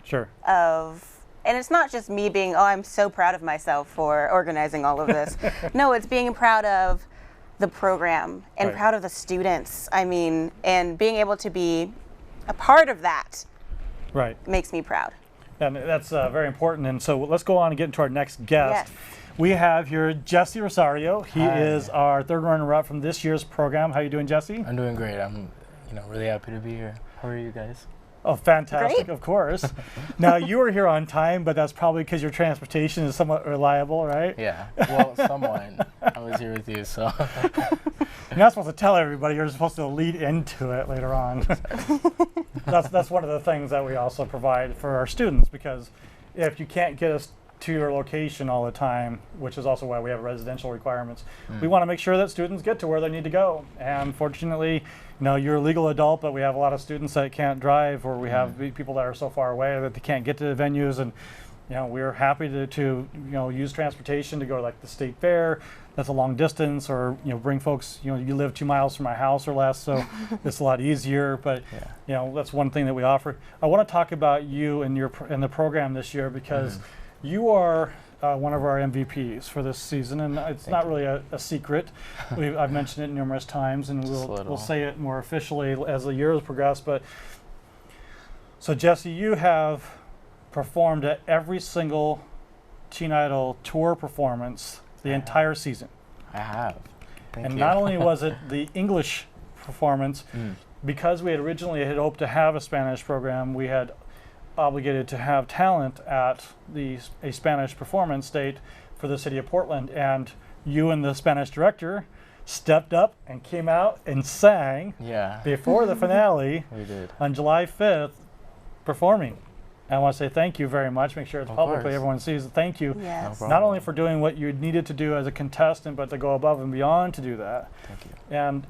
of. And it's not just me being, I'm so proud of myself for organizing all of this. No, it's being proud of the program and proud of the students. I mean, and being able to be a part of that makes me proud. And that's very important. And so let's go on and get into our next guest. Yes. We have here Jesse Rosario. He is our third runner-up from this year's program. How are you doing, Jesse? I'm doing great. I'm really happy to be here. How are you guys? Oh, fantastic, Great. Of course. Now, you were here on time, but that's probably because your transportation is somewhat reliable, right? Yeah, well, somewhat. I was here with you, so. You're not supposed to tell everybody. You're supposed to lead into it later on. That's one of the things that we also provide for our students, because if you can't get us to your location all the time, which is also why we have residential requirements, we want to make sure that students get to where they need to go. And fortunately, you're a legal adult, but we have a lot of students that can't drive, or we have people that are so far away that they can't get to the venues. And we're happy to use transportation to go to like the state fair. That's a long distance, or bring folks. You live 2 miles from my house or less, so it's a lot easier. But that's one thing that we offer. I want to talk about you and in the program this year, because you are one of our MVPs for this season, and it's not really a secret. I've mentioned it numerous times, and we'll say it more officially as the years progress. But so, Jesse, you have performed at every single Teen Idol tour performance the entire season. I have. Thank you. Not only was it the English performance, because we had originally hoped to have a Spanish program, we had obligated to have talent at a Spanish performance date for the city of Portland, and you and the Spanish director stepped up and came out and sang before the finale on July 5th, performing. I want to say thank you very much. Make sure it's publicly everyone sees it. Thank you. Yes. Not only for doing what you needed to do as a contestant, but to go above and beyond to do that. Thank you. And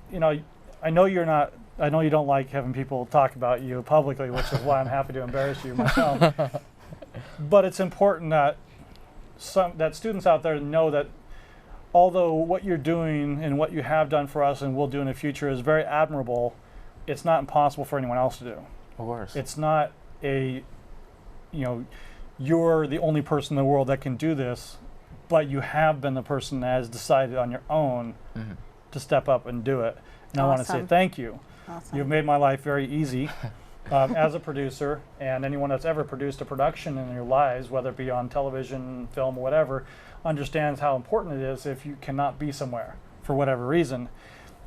I know you don't like having people talk about you publicly, which is why I'm happy to embarrass you myself. But it's important that students out there know that although what you're doing and what you have done for us and will do in the future is very admirable, it's not impossible for anyone else to do. Of course. It's not you're the only person in the world that can do this, but you have been the person that has decided on your own to step up and do it. And I want to say thank you. Awesome. You've made my life very easy as a producer, and anyone that's ever produced a production in their lives, whether it be on television, film, whatever, understands how important it is if you cannot be somewhere for whatever reason.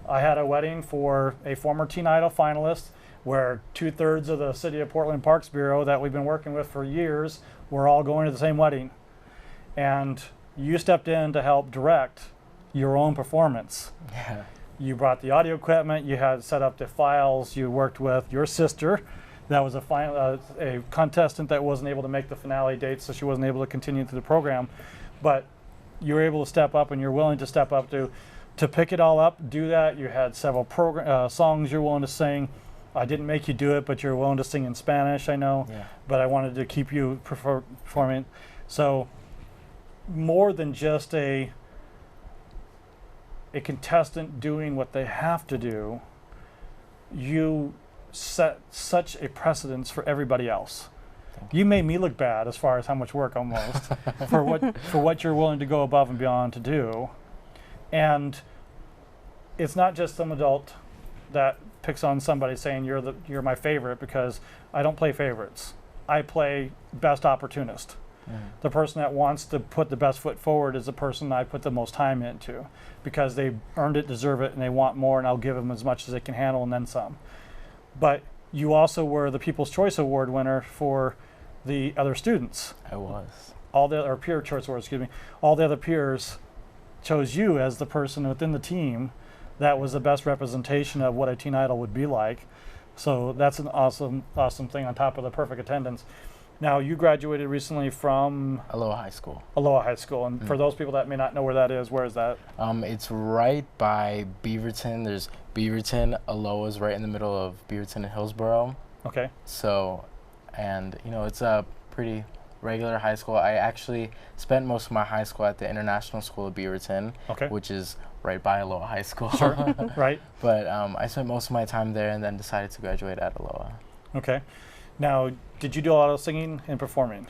I had a wedding for a former Teen Idol finalist where 2/3 of the City of Portland Parks Bureau that we've been working with for years were all going to the same wedding. And you stepped in to help direct your own performance. Yeah. You brought the audio equipment, you had set up the files, you worked with your sister. That was a contestant that wasn't able to make the finale date, so she wasn't able to continue through the program. But you were able to step up, and you're willing to step up to pick it all up, do that. You had several songs you're willing to sing. I didn't make you do it, but you're willing to sing in Spanish, I know. Yeah. But I wanted to keep you performing. So more than just a contestant doing what they have to do, you set such a precedence for everybody else. You made me look bad as far as how much work almost for what you're willing to go above and beyond to do. And it's not just some adult that picks on somebody saying you're my favorite, because I don't play favorites. I play best opportunist. The person that wants to put the best foot forward is the person I put the most time into, because they earned it, deserve it, and they want more, and I'll give them as much as they can handle and then some. But you also were the People's Choice Award winner for the other students. I was. Or Peer Choice Award, excuse me. All the other peers chose you as the person within the team that was the best representation of what a Teen Idol would be like. So that's an awesome thing on top of the perfect attendance. Now, you graduated recently from Aloha High School. Aloha High School, and for those people that may not know where that is, where is that? It's right by Beaverton. There's Beaverton. Aloha's right in the middle of Beaverton and Hillsborough. Okay. So, and it's a pretty regular high school. I actually spent most of my high school at the International School of Beaverton, which is right by Aloha High School. Sure. Right. But I spent most of my time there and then decided to graduate at Aloha. Okay. Now, did you do a lot of singing and performing?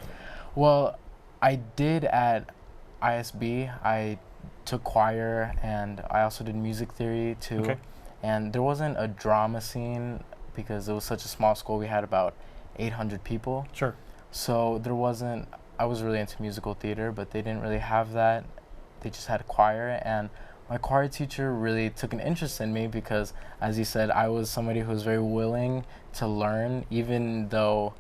Well, I did at ISB. I took choir, and I also did music theory too. Okay. And there wasn't a drama scene because it was such a small school. We had about 800 people. Sure. So there wasn't, I was really into musical theater, but they didn't really have that. They just had choir, and my choir teacher really took an interest in me because, as you said, I was somebody who was very willing to learn, even though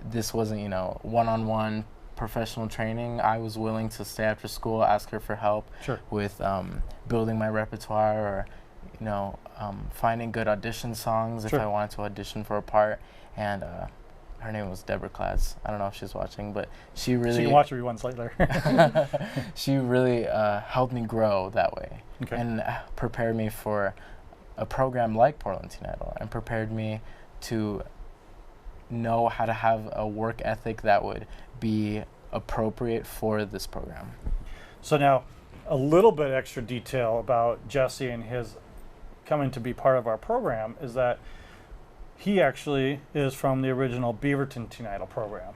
this wasn't, one-on-one professional training. I was willing to stay after school, ask her for help with building my repertoire, or finding good audition songs if I wanted to audition for a part. And her name was Deborah Klatz. I don't know if she's watching, but she really... She can watch every once later. She really helped me grow that way and prepared me for a program like Portland Teen Idol, and prepared me to know how to have a work ethic that would be appropriate for this program. So now, a little bit extra detail about Jesse and his coming to be part of our program is that he actually is from the original Beaverton Teen Idol program.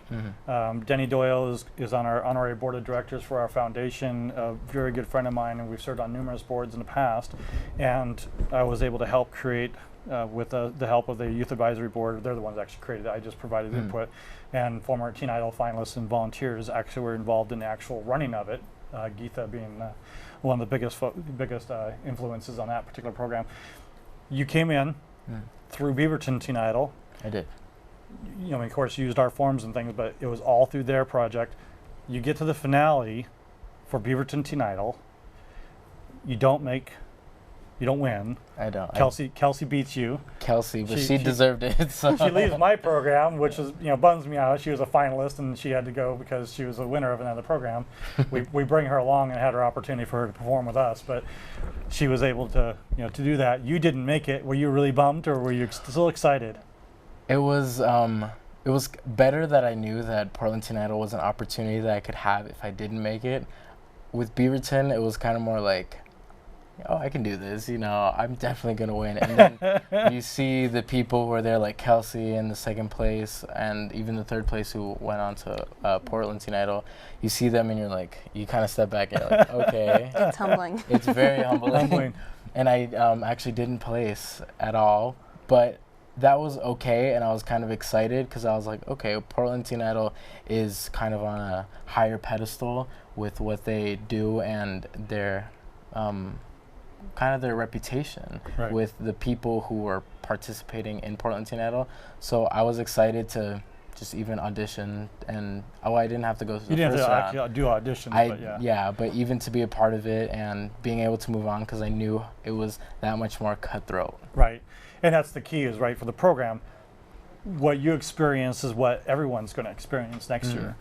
Denny Doyle is on our honorary board of directors for our foundation, a very good friend of mine, and we've served on numerous boards in the past. And I was able to help create, with the help of the Youth Advisory Board, they're the ones that actually created it, I just provided input, and former Teen Idol finalists and volunteers actually were involved in the actual running of it, Geetha being one of the biggest influences on that particular program. You came in through Beaverton Teen Idol. I did. Of course, used our forms and things, but it was all through their project. You get to the finale for Beaverton Teen Idol. You don't win. I don't. Kelsey beats you. Kelsey, but she deserved it. So. She leaves my program, which is bums me out. She was a finalist and she had to go because she was a winner of another program. we bring her along and had her opportunity for her to perform with us, but she was able to to do that. You didn't make it. Were you really bummed, or were you still excited? It was better that I knew that Portland Teen Idol was an opportunity that I could have if I didn't make it. With Beaverton, it was kind of more like, oh, I can do this, I'm definitely going to win. And then you see the people who are there, like Kelsey in the second place, and even the third place who went on to Portland Teen Idol. You see them and you're like, you kind of step back and you're like, okay. It's humbling. It's very humbling. And I actually didn't place at all, but that was okay, and I was kind of excited because I was like, okay, Portland Teen Idol is kind of on a higher pedestal with what they do and their kind of their reputation with the people who were participating in Portland Teen Idol. So I was excited to just even audition, and I didn't have to go through the first round. You didn't have to actually do auditions, but yeah. Yeah, but even to be a part of it and being able to move on because I knew it was that much more cutthroat. Right, and that's the key is, for the program, what you experience is what everyone's going to experience next year.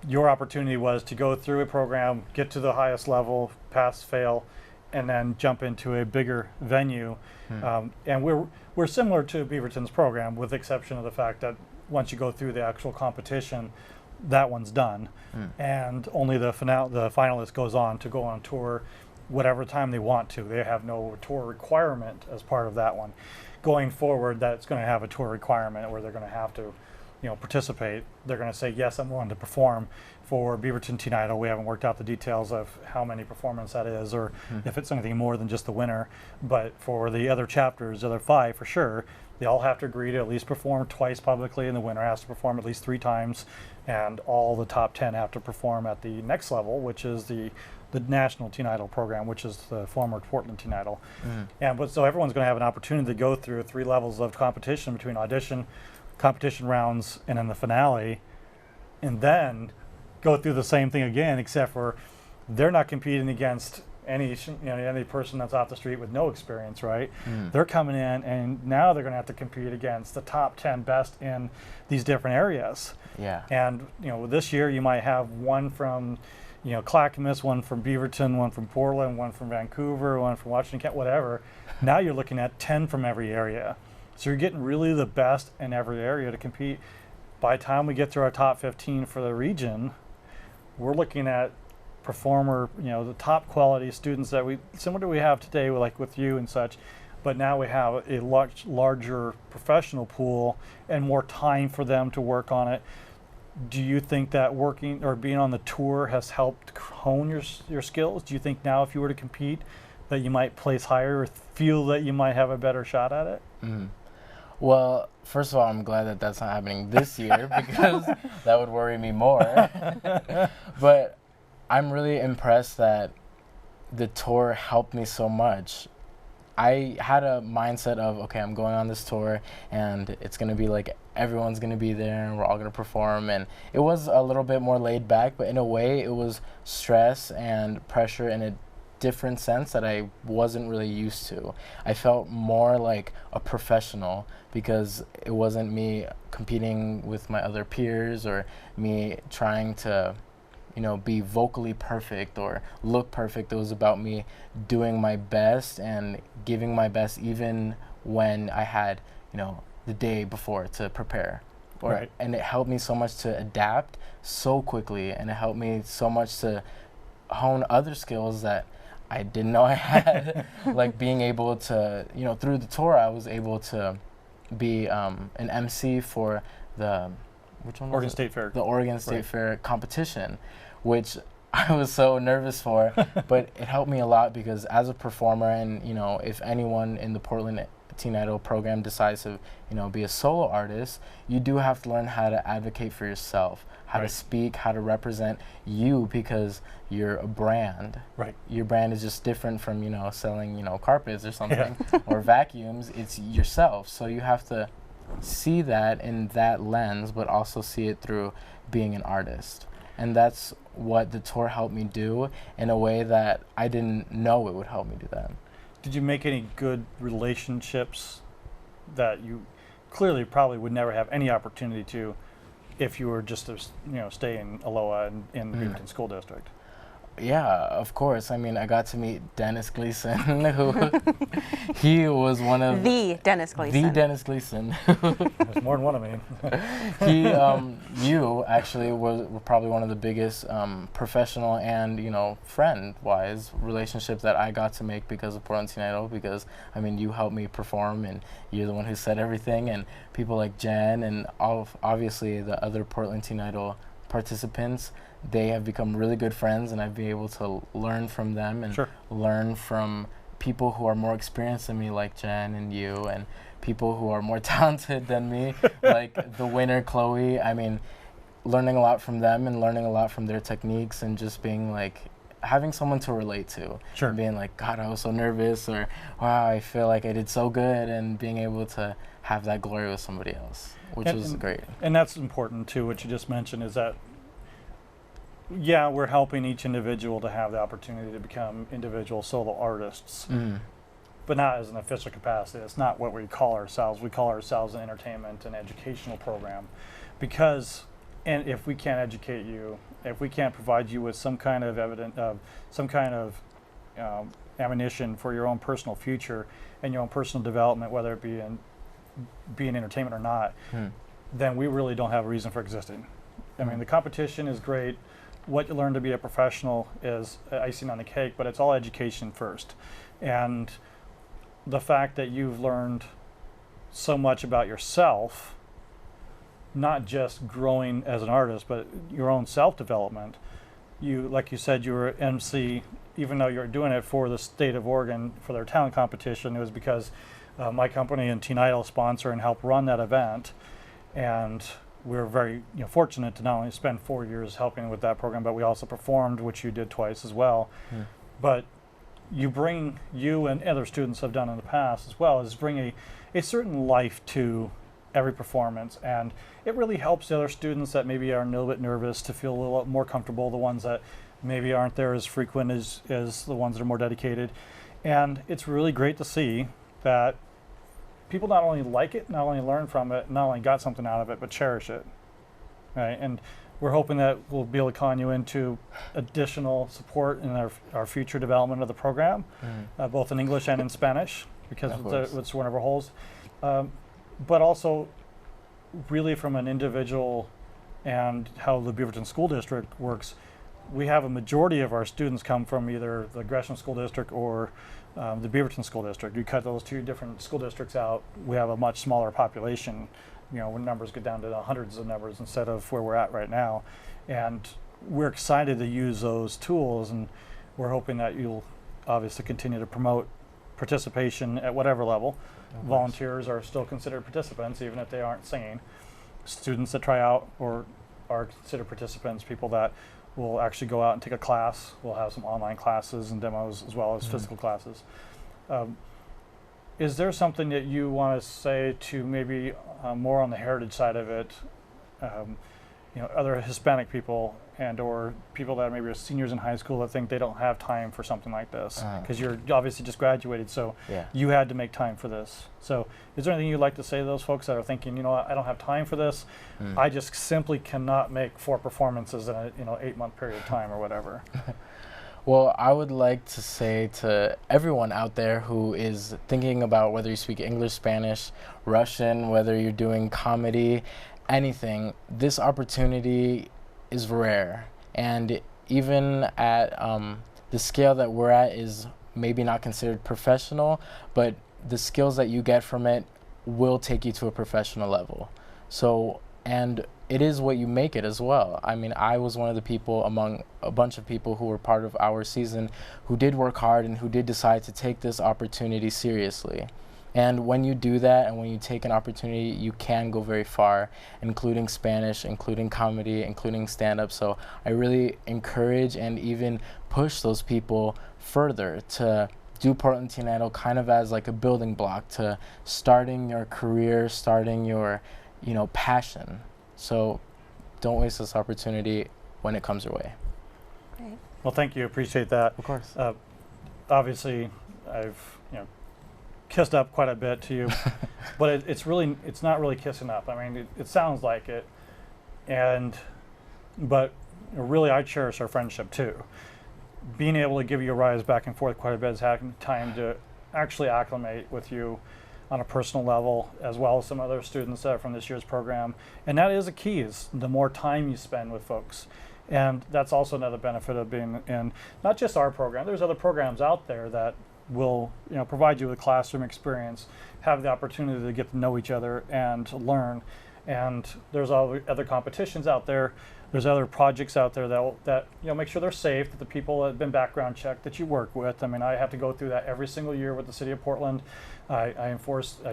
Your opportunity was to go through a program, get to the highest level, pass, fail, and then jump into a bigger venue. And we're similar to Beaverton's program, with the exception of the fact that once you go through the actual competition, that one's done, and only the finalist goes on to go on tour whatever time they want to. They have no tour requirement as part of that one. Going forward, that's going to have a tour requirement where they're going to have to participate. They're going to say, yes, I'm willing to perform for Beaverton Teen Idol. We haven't worked out the details of how many performances that is, or if it's anything more than just the winner. But for the other chapters, the other 5 for sure, they all have to agree to at least perform twice publicly, and the winner has to perform at least 3 times, and all the top 10 have to perform at the next level, which is the National Teen Idol program, which is the former Portland Teen Idol. So everyone's going to have an opportunity to go through 3 levels of competition between audition, competition rounds, and then the finale, and then go through the same thing again, except for they're not competing against any person that's off the street with no experience, right? They're coming in, and now they're going to have to compete against the top 10 best in these different areas. Yeah. And this year you might have one from Clackamas, one from Beaverton, one from Portland, one from Vancouver, one from Washington County, whatever. Now you're looking at 10 from every area. So you're getting really the best in every area to compete. By the time we get to our top 15 for the region, we're looking at the top quality students that similar to we have today, like with you and such, but now we have a much larger professional pool and more time for them to work on it. Do you think that working or being on the tour has helped hone your skills? Do you think now if you were to compete that you might place higher or feel that you might have a better shot at it? Well, first of all, I'm glad that that's not happening this year because that would worry me more. But I'm really impressed that the tour helped me so much. I had a mindset of, okay, I'm going on this tour and it's going to be like everyone's going to be there and we're all going to perform. And it was a little bit more laid back, but in a way it was stress and pressure in a different sense that I wasn't really used to. I felt more like a professional because it wasn't me competing with my other peers or me trying to be vocally perfect or look perfect. It was about me doing my best and giving my best even when I had, the day before to prepare. Right. And it helped me so much to adapt so quickly, and it helped me so much to hone other skills that I didn't know I had. Like being able to, through the tour, I was able to be an MC for the Oregon State Fair. The Oregon State Fair competition, which I was so nervous for, but it helped me a lot because as a performer, and if anyone in the Portland Teen Idol program decides to be a solo artist, you do have to learn how to advocate for yourself, how to speak, how to represent you, because you're a brand. Right. Your brand is just different from selling carpets or something or vacuums. It's yourself, so you have to see that in that lens, but also see it through being an artist. And that's what the tour helped me do in a way that I didn't know it would help me do that. Did you make any good relationships that you clearly probably would never have any opportunity to if you were just to stay in Aloha and in the Beaverton School District? Yeah, of course. I mean, I got to meet Dennis Gleason, who he was one of the Dennis Gleason. The Dennis Gleason. There's more than one of me. You actually were probably one of the biggest professional and friend-wise relationships that I got to make because of Portland Teen Idol. Because I mean, you helped me perform, and you're the one who said everything. And people like Jen and obviously the other Portland Teen Idol participants, they have become really good friends, and I've been able to learn from them and learn from people who are more experienced than me, like Jen and you, and people who are more talented than me, like the winner, Chloe. I mean, learning a lot from them and learning a lot from their techniques, and just being like, having someone to relate to. And being like, God, I was so nervous, or wow, I feel like I did so good, and being able to have that glory with somebody else, which was great. And that's important too, what you just mentioned, is that we're helping each individual to have the opportunity to become individual solo artists, but not as an official capacity. It's not what we call ourselves. We call ourselves an entertainment and educational program, because if we can't educate you, if we can't provide you with some kind of ammunition for your own personal future and your own personal development, whether it be in entertainment or not, then we really don't have a reason for existing. I mean, the competition is great. What you learn to be a professional is icing on the cake, but it's all education first. And the fact that you've learned so much about yourself, not just growing as an artist, but your own self-development. Like you said, you were MC, even though you're doing it for the state of Oregon for their talent competition. It was because my company and Teen Idol sponsor and help run that event. And we're very fortunate to not only spend 4 years helping with that program, but we also performed, which you did twice as well. But you and other students have done in the past as well, is bring a certain life to every performance, and it really helps the other students that maybe are a little bit nervous to feel a little more comfortable, the ones that maybe aren't there as frequent as the ones that are more dedicated. And it's really great to see that people not only like it, not only learn from it, not only got something out of it, but cherish it, right? And we're hoping that we'll be able to con you into additional support in our future development of the program, both in English and in Spanish, because it's one of our holes. But also, really from an individual and how the Beaverton School District works, we have a majority of our students come from either the Gresham School District or the Beaverton School District. You cut those two different school districts out, we have a much smaller population. You know, when numbers get down to the hundreds of numbers instead of where we're at right now. And we're excited to use those tools, and we're hoping that you'll obviously continue to promote participation at whatever level. Volunteers are still considered participants, even if they aren't singing. Students that try out or are considered participants, people that will actually go out and take a class. We'll have some online classes and demos as well as physical classes. Is there something that you want to say to maybe more on the heritage side of it, you know, other Hispanic people and or people that maybe are seniors in high school that think they don't have time for something like this? Because you're obviously just graduated, so you had to make time for this. So is there anything you'd like to say to those folks that are thinking, you know, I don't have time for this, I just simply cannot make 4 performances in a 8-month period of time or whatever? Well, I would like to say to everyone out there who is thinking about whether you speak English, Spanish, Russian, whether you're doing comedy, anything, this opportunity is rare. And even at the scale that we're at is maybe not considered professional, but the skills that you get from it will take you to a professional level. So, and it is what you make it as well. I mean, I was one of the people among a bunch of people who were part of our season who did work hard and who did decide to take this opportunity seriously. And when you do that and when you take an opportunity, you can go very far, including Spanish, including comedy, including stand-up. So I really encourage and even push those people further to do Portland Teen Idol kind of as like a building block to starting your career, starting your, passion. So don't waste this opportunity when it comes your way. Great. Well, thank you. Appreciate that. Of course. Obviously, I've kissed up quite a bit to you, but it's not really kissing up. I mean, it sounds like it, but really, I cherish our friendship too. Being able to give you a rise back and forth quite a bit has had time to actually acclimate with you on a personal level, as well as some other students that are from this year's program. And that is a key, is the more time you spend with folks. And that's also another benefit of being in not just our program. There's other programs out there that will provide you with a classroom experience, have the opportunity to get to know each other and learn. And there's other competitions out there. There's other projects out there that make sure they're safe, that the people that have been background checked that you work with. I mean, I have to go through that every single year with the City of Portland. I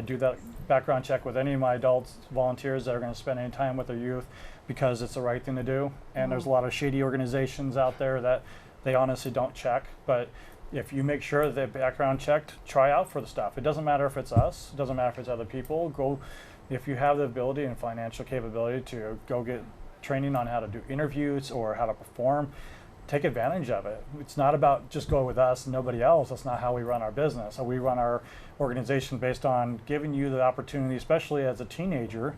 do that background check with any of my adults, volunteers that are going to spend any time with their youth, because it's the right thing to do. And there's a lot of shady organizations out there that they honestly don't check. But if you make sure that they're background checked, try out for the stuff. It doesn't matter if it's us. It doesn't matter if it's other people. Go, if you have the ability and financial capability to go get training on how to do interviews or how to perform, take advantage of it. It's not about just go with us and nobody else. That's not how we run our business. So we run our organization based on giving you the opportunity, especially as a teenager.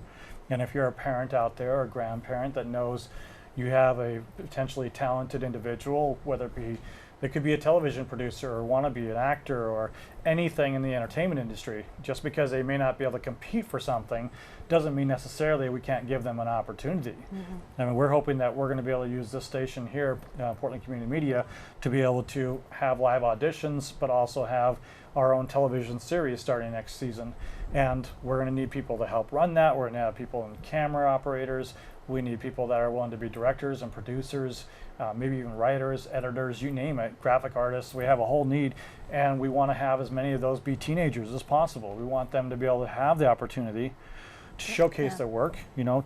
And if you're a parent out there or a grandparent that knows you have a potentially talented individual, whether it be, they could be a television producer or want to be an actor or anything in the entertainment industry. Just because they may not be able to compete for something doesn't mean necessarily we can't give them an opportunity. I mean, we're hoping that we're going to be able to use this station here, Portland Community Media, to be able to have live auditions, but also have our own television series starting next season. And we're going to need people to help run that. We're going to have people in camera operators. We need people that are willing to be directors and producers, maybe even writers, editors, you name it, graphic artists. We have a whole need, and we want to have as many of those be teenagers as possible. We want them to be able to have the opportunity to showcase their work,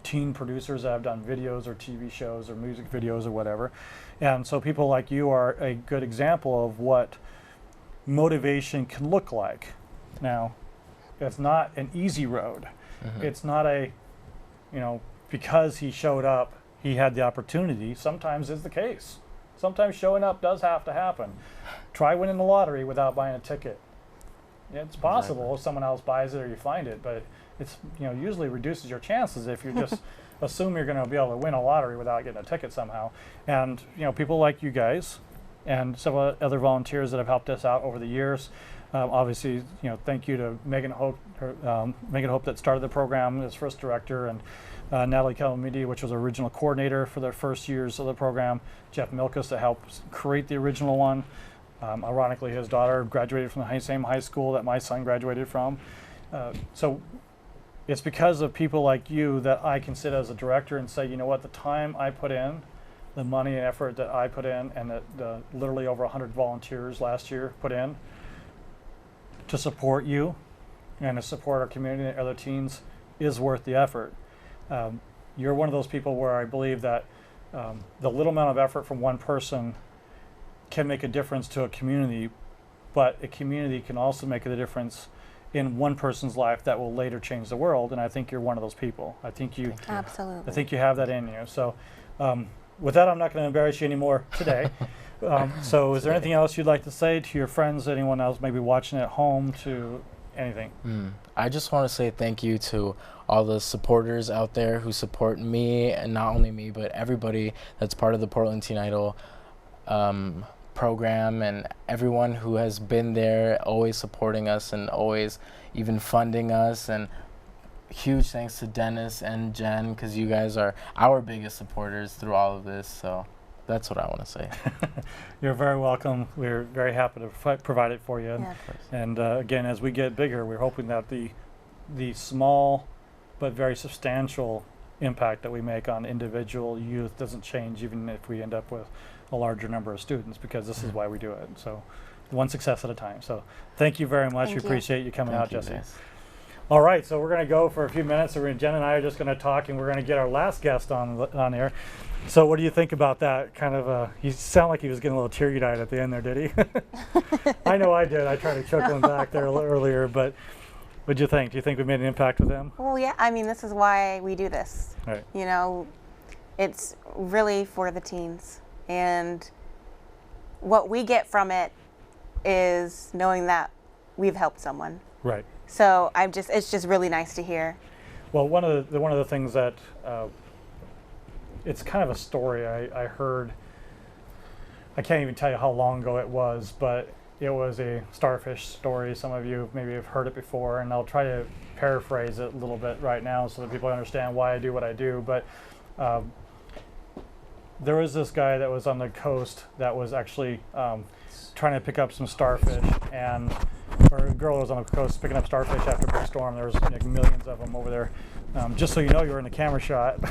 teen producers that have done videos or TV shows or music videos or whatever. And so people like you are a good example of what motivation can look like. Now, it's not an easy road. It's not a, because he showed up, he had the opportunity. Sometimes is the case. sometimes showing up does have to happen. Try winning the lottery without buying a ticket. It's possible if someone else buys it or you find it, but it's usually reduces your chances if you just assume you're going to be able to win a lottery without getting a ticket somehow. And people like you guys and several other volunteers that have helped us out over the years. Obviously, thank you to Megan Hope that started the program as first director, and Natalie Calamidi, which was original coordinator for the first years of the program. Jeff Milkus that helped create the original one. Ironically, his daughter graduated from the same high school that my son graduated from. So it's because of people like you that I can sit as a director and say, you know what, the time I put in, the money and effort that I put in, and that literally over 100 volunteers last year put in to support you and to support our community and other teens is worth the effort. You're one of those people where I believe that the little amount of effort from one person can make a difference to a community, but a community can also make a difference in one person's life that will later change the world, and I think you're one of those people. I think you Absolutely. I think you have that in you. So with that, I'm not going to embarrass you anymore today. So is there anything else you'd like to say to your friends, anyone else maybe watching at home, to anything? I just want to say thank you to all the supporters out there who support me, and not only me, but everybody that's part of the Portland Teen Idol program, and everyone who has been there always supporting us and always even funding us. And huge thanks to Dennis and Jen, because you guys are our biggest supporters through all of this. So that's what I want to say. You're very welcome. We're very happy to provide it for you. And again, as we get bigger, we're hoping that the small but very substantial impact that we make on individual youth doesn't change, even if we end up with a larger number of students, because this is why we do it. So one success at a time. So thank you very much. We appreciate you coming out, Jesse. All right, so we're going to go for a few minutes. So Jen and I are just going to talk, and we're going to get our last guest on here. So what do you think about that? Kind of, he sounded like he was getting a little teary-eyed at the end there, did he? I know I did. I tried to chuckle him back there a little earlier, but what'd you think? Do you think we made an impact with him? Well, yeah, I mean, this is why we do this. Right. It's really for the teens. And what we get from it is knowing that we've helped someone. Right. So it's just really nice to hear. Well, one of the things that it's kind of a story I heard. I can't even tell you how long ago it was, but it was a starfish story. Some of you maybe have heard it before, and I'll try to paraphrase it a little bit right now so that people understand why I do what I do. But there was this guy that was on the coast that was actually trying to pick up some starfish, or a girl was on the coast picking up starfish after a big storm. There was millions of them over there. Just so you know, you're in the camera shot.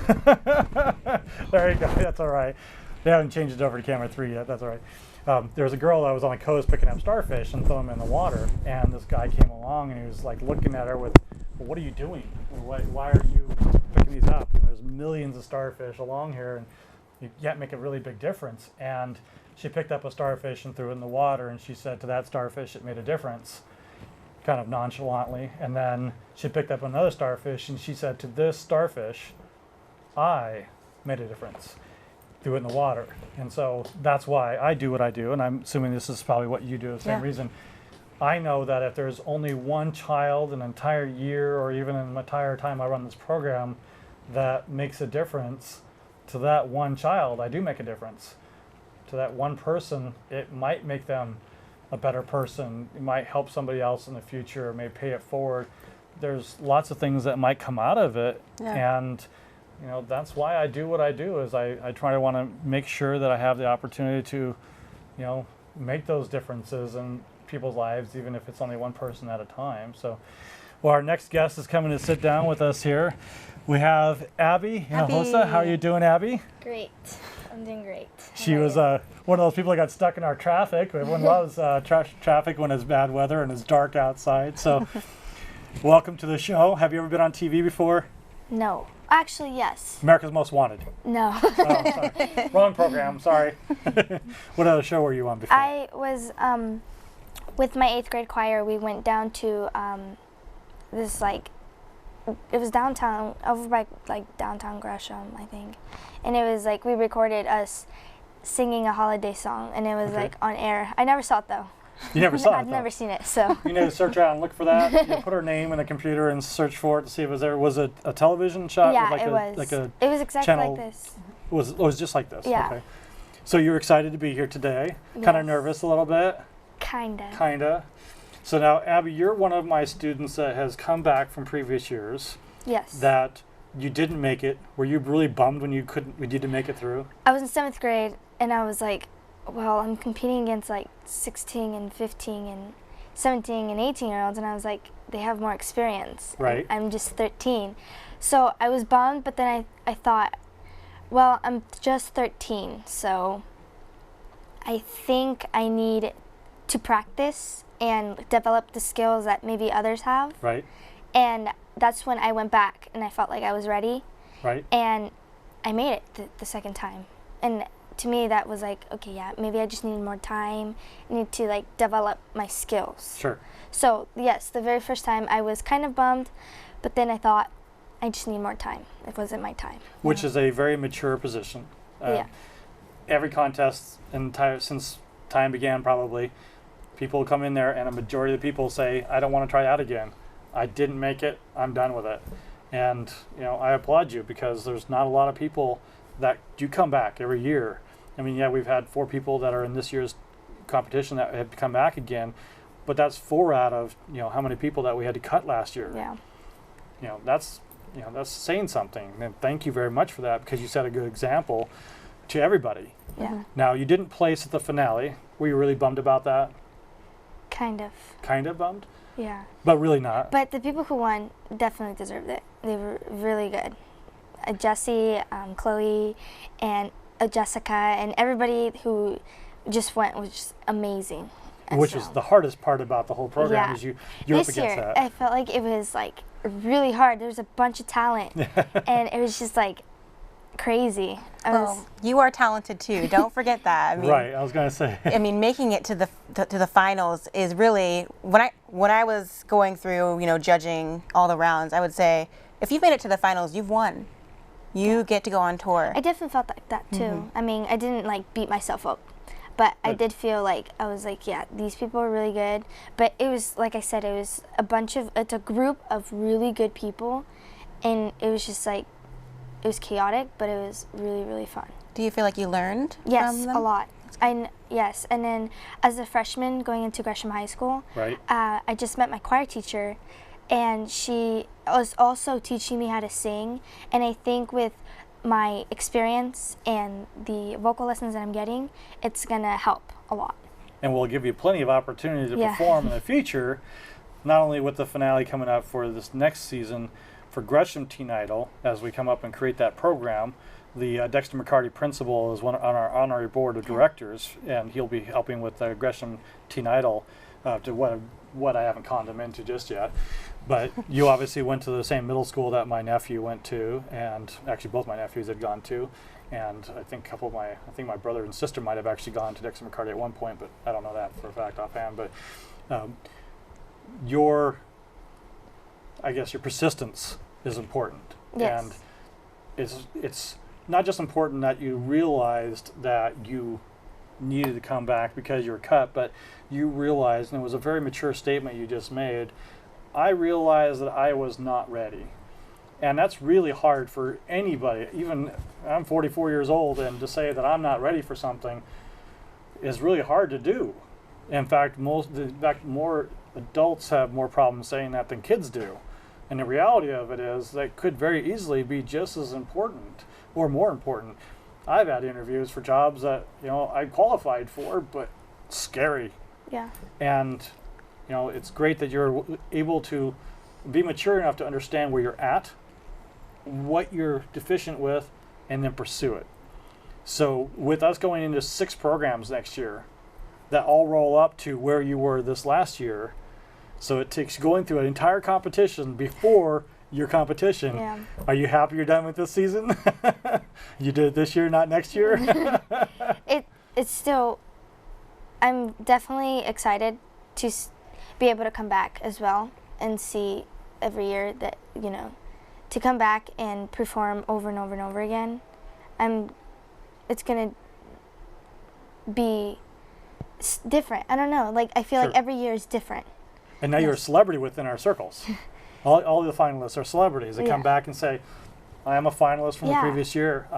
There you go. That's all right. They haven't changed it over to camera 3 yet. That's all right. There was a girl that was on the coast picking up starfish and throwing them in the water, and this guy came along and he was like looking at her with, well, what are you doing? Why are you picking these up? There's millions of starfish along here, and you can't make a really big difference. And she picked up a starfish and threw it in the water, and she said to that starfish it made a difference, kind of nonchalantly. And then she picked up another starfish, and she said to this starfish, I made a difference, threw it in the water. And so that's why I do what I do, and I'm assuming this is probably what you do, the same reason. I know that if there's only one child an entire year, or even in the entire time I run this program, that makes a difference to that one child, I do make a difference. To that one person, it might make them a better person. It might help somebody else in the future, or may pay it forward. There's lots of things that might come out of it. And that's why I do what I do, is I try to want to make sure that I have the opportunity to, make those differences in people's lives, even if it's only one person at a time. So, well, our next guest is coming to sit down with us here. We have Abby Hinojosa. How are you doing, Abby? Great. I'm doing great. She was one of those people that got stuck in our traffic. Everyone loves traffic when it's bad weather and it's dark outside. So welcome to the show. Have you ever been on TV before? No. Actually, yes. America's Most Wanted. No. Oh, sorry. Wrong program. Sorry. What other show were you on before? I was with my 8th grade choir. We went down to this, it was downtown, over by downtown Gresham, I think. And it was we recorded us singing a holiday song, and it was like on air. I never saw it though. You never saw it? I've never seen it, so. You need to search out and look for that. You put her name in the computer and search for it to see if it was there. Was it a television shot? Yeah, with it was. Like a it was exactly channel? like this. It was just like this? Yeah. Okay. So you're excited to be here today? Yes. Kind of nervous a little bit? Kinda. Kinda. So now, Abby, you're one of my students that has come back from previous years. Yes. That you didn't make it. Were you really bummed when you didn't make it through? I was in 7th grade, and I was like, well, I'm competing against like 16 and 15 and 17 and 18-year-olds, and I was like, they have more experience. Right. I'm just 13. So I was bummed, but then I thought, well, I'm just 13, so I think I need to practice and develop the skills that maybe others have. Right. And that's when I went back and I felt like I was ready. Right. And I made it the second time. And to me that was like, okay, yeah, maybe I just need more time. I need to like develop my skills. Sure. So yes, the very first time I was kind of bummed, but then I thought I just need more time. It wasn't my time. Which is a very mature position. Yeah. Every contest since time began, probably, people come in there and a majority of the people say, I don't want to try out again. I didn't make it. I'm done with it. And I applaud you, because there's not a lot of people that do come back every year. I mean, yeah, we've had 4 people that are in this year's competition that have come back again, but that's 4 out of how many people that we had to cut last year. Yeah. That's saying something. And thank you very much for that, because you set a good example to everybody. Yeah. Now, you didn't place at the finale. Were you really bummed about that? Kind of. Kind of bummed? Yeah. But really not. But the people who won definitely deserved it. They were really good. Jessie, Chloe, and Jessica, and everybody who just went was just amazing. Which is the hardest part about the whole program, is you're up against year, that. I felt like it was like really hard. There was a bunch of talent, and it was just like crazy. You are talented too. Don't forget that. I mean, right. I was going to say. I mean, making it to the finals is really when I was going through judging all the rounds. I would say if you've made it to the finals, you've won. You get to go on tour. I definitely felt like that too. Mm-hmm. I mean, I didn't like beat myself up, but I did feel like I was like, yeah, these people are really good. But it was like I said, it's a group of really good people, and it was just like, it was chaotic, but it was really, really fun. Do you feel like you learned? Yes, from them? a lot. Yes, and then as a freshman going into Gresham High School, right. I just met my choir teacher, and she was also teaching me how to sing. And I think with my experience and the vocal lessons that I'm getting, it's gonna help a lot. And we'll give you plenty of opportunity to perform in the future, not only with the finale coming up for this next season for Gresham Teen Idol, as we come up and create that program. The Dexter McCarty principal is on our honorary board of directors, and he'll be helping with the Gresham Teen Idol to what I haven't conned him into just yet. But you obviously went to the same middle school that my nephew went to, and actually both my nephews had gone to, and I think my brother and sister might have actually gone to Dexter McCarty at one point, but I don't know that for a fact offhand. But your persistence is important. Yes. And it's not just important that you realized that you needed to come back because you were cut, but you realized, and it was a very mature statement you just made, I realized that I was not ready. And that's really hard for anybody. Even I'm 44 years old, and to say that I'm not ready for something is really hard to do. In fact, more adults have more problems saying that than kids do. And the reality of it is that could very easily be just as important or more important. I've had interviews for jobs that I qualified for, but scary. Yeah. And it's great that you're able to be mature enough to understand where you're at, what you're deficient with, and then pursue it. So with us going into 6 programs next year that all roll up to where you were this last year, so it takes going through an entire competition before your competition. Yeah. Are you happy you're done with this season? You did it this year, not next year? It's still, I'm definitely excited to be able to come back as well and see every year that, to come back and perform over and over and over again. It's going to be different. I don't know. Like I feel like every year is different. And now you're a celebrity within our circles. all of the finalists are celebrities. They come back and say, I am a finalist from the previous year.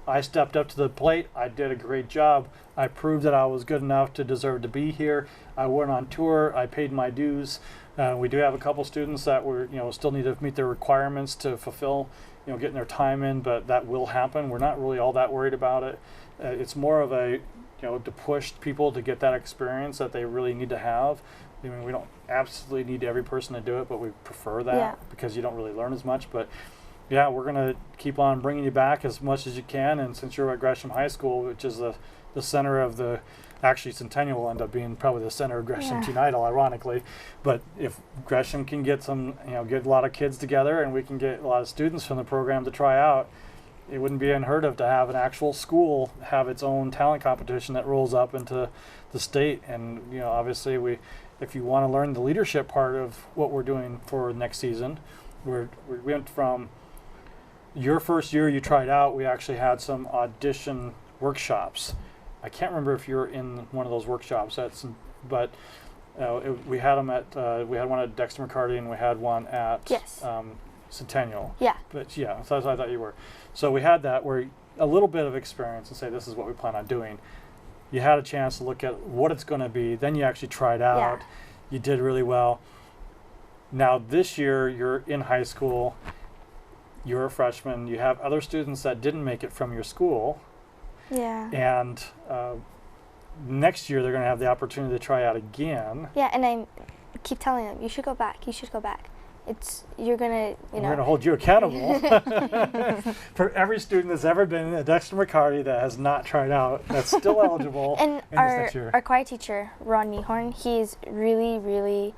I stepped up to the plate. I did a great job. I proved that I was good enough to deserve to be here. I went on tour. I paid my dues. We do have a couple students that still need to meet their requirements to fulfill, getting their time in, but that will happen. We're not really all that worried about it. It's more of a, to push people to get that experience that they really need to have. I mean, we don't absolutely need every person to do it, but we prefer that because you don't really learn as much. But yeah, we're going to keep on bringing you back as much as you can. And since you're at Gresham High School, which is the center of actually Centennial will end up being probably the center of Gresham Teen Idol, ironically. But if Gresham can get get a lot of kids together and we can get a lot of students from the program to try out, it wouldn't be unheard of to have an actual school have its own talent competition that rolls up into the state. And obviously if you want to learn the leadership part of what we're doing for next season, we went from your first year you tried out, we actually had some audition workshops. I can't remember if you're in one of those workshops, but we had them we had one at Dexter McCarty and we had one at Centennial. Yeah. But yeah, so I thought you were. So we had that where a little bit of experience and say this is what we plan on doing. You had a chance to look at what it's going to be. Then you actually tried out. Yeah. You did really well. Now this year you're in high school. You're a freshman. You have other students that didn't make it from your school. Yeah. And next year they're going to have the opportunity to try out again. Yeah, and I keep telling them, you should go back. You should go back. You're going to, We're going to hold you accountable for every student that's ever been at Dexter McCarty that has not tried out, that's still eligible. And our choir teacher, Ron Nehorn, he's really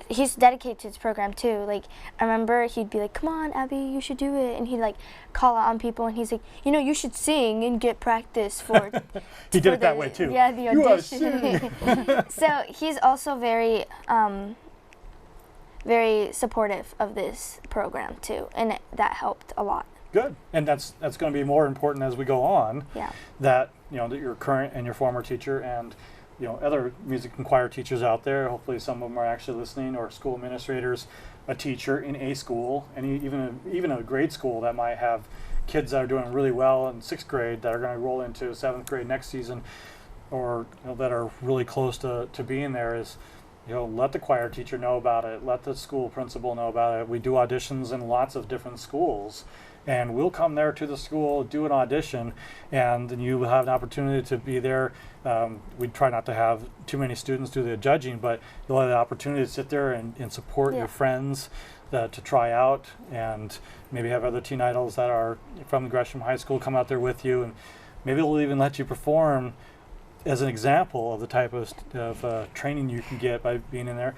he's dedicated to his program too. Like I remember he'd be like, "Come on, Abby, you should do it," and he'd like call out on people, and he's like, "You should sing and get practice for." He did it that way too. Yeah, the audition. So he's also very supportive of this program too, and that helped a lot. Good, and that's going to be more important as we go on. Yeah. That that your current and your former teacher and other music and choir teachers out there, hopefully some of them are actually listening, or school administrators, a teacher in a school, and even a grade school that might have kids that are doing really well in 6th grade that are going to roll into 7th grade next season, or that are really close to being there, is let the choir teacher know about it, let the school principal know about it. We do auditions in lots of different schools. And we'll come there to the school, do an audition, and then you will have an opportunity to be there. We try not to have too many students do the judging, but you'll have the opportunity to sit there and support your friends to try out, and maybe have other teen idols that are from Gresham High School come out there with you, and maybe they'll even let you perform as an example of the type of training you can get by being in there.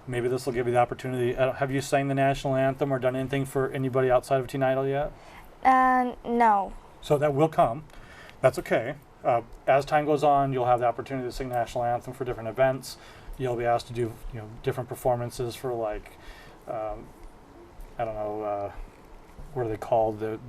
Maybe this will give you the opportunity. Have you sang the national anthem or done anything for anybody outside of Teen Idol yet? No. So that will come. That's okay. As time goes on, you'll have the opportunity to sing the national anthem for different events. You'll be asked to do different performances for what are they called?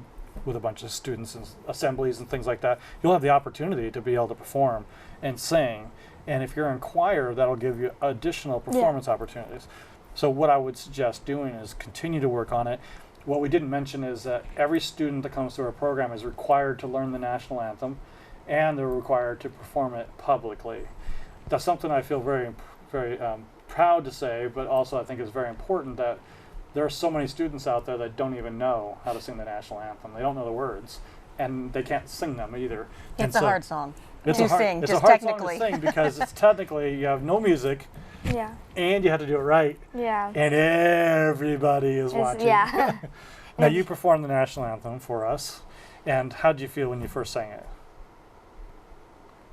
With a bunch of students and assemblies and things like that. You'll have the opportunity to be able to perform and sing. And if you're in choir, that'll give you additional performance opportunities. So what I would suggest doing is continue to work on it. What we didn't mention is that every student that comes through our program is required to learn the national anthem, and they're required to perform it publicly. That's something I feel very, very proud to say, but also I think is very important, that there are so many students out there that don't even know how to sing the national anthem. They don't know the words, and they can't sing them either. It's a hard song. It's to a hard, sing, it's just a hard technically. song to sing because it's technically you have no music, and you have to do it right, and everybody is watching. Yeah. Now you performed the national anthem for us, and how did you feel when you first sang it?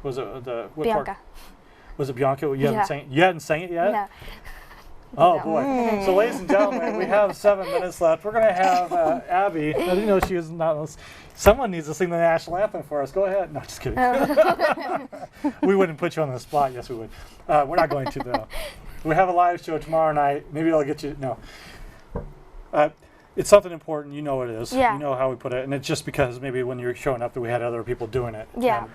Was it what Bianca? Part? Was it Bianca? You hadn't sang it yet? No. Oh boy! So, ladies and gentlemen, we have 7 minutes left. We're going to have Abby. I didn't know she was not. Someone needs to sing the national anthem for us. Go ahead. No, just kidding. We wouldn't put you on the spot. Yes, we would. We're not going to though. We have a live show tomorrow night. Maybe I'll get you. No. It's something important. You know what it is. Yeah. You know how we put it, and it's just because maybe when you're showing up that we had other people doing it. Yeah.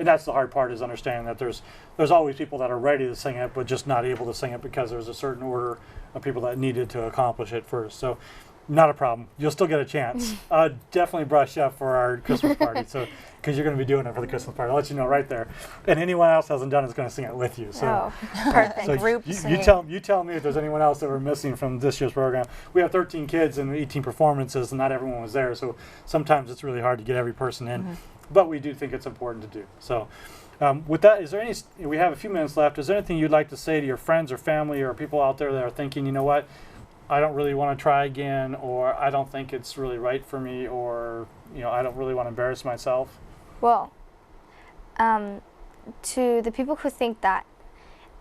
And that's the hard part, is understanding that there's always people that are ready to sing it, but just not able to sing it because there's a certain order of people that needed to accomplish it first. So not a problem. You'll still get a chance. Definitely brush up for our Christmas party. So, because you're going to be doing it for the Christmas party, I'll let you know right there. And anyone else hasn't done it is going to sing it with you. So, perfect. So Group you tell me if there's anyone else that we're missing from this year's program. We have 13 kids and 18 performances, and not everyone was there. So sometimes it's really hard to get every person in. But we do think it's important to do. So with that, is there any? We have a few minutes left. Is there anything you'd like to say to your friends or family or people out there that are thinking, you know what, I don't really want to try again, or I don't think it's really right for me, or I don't really want to embarrass myself? Well, to the people who think that,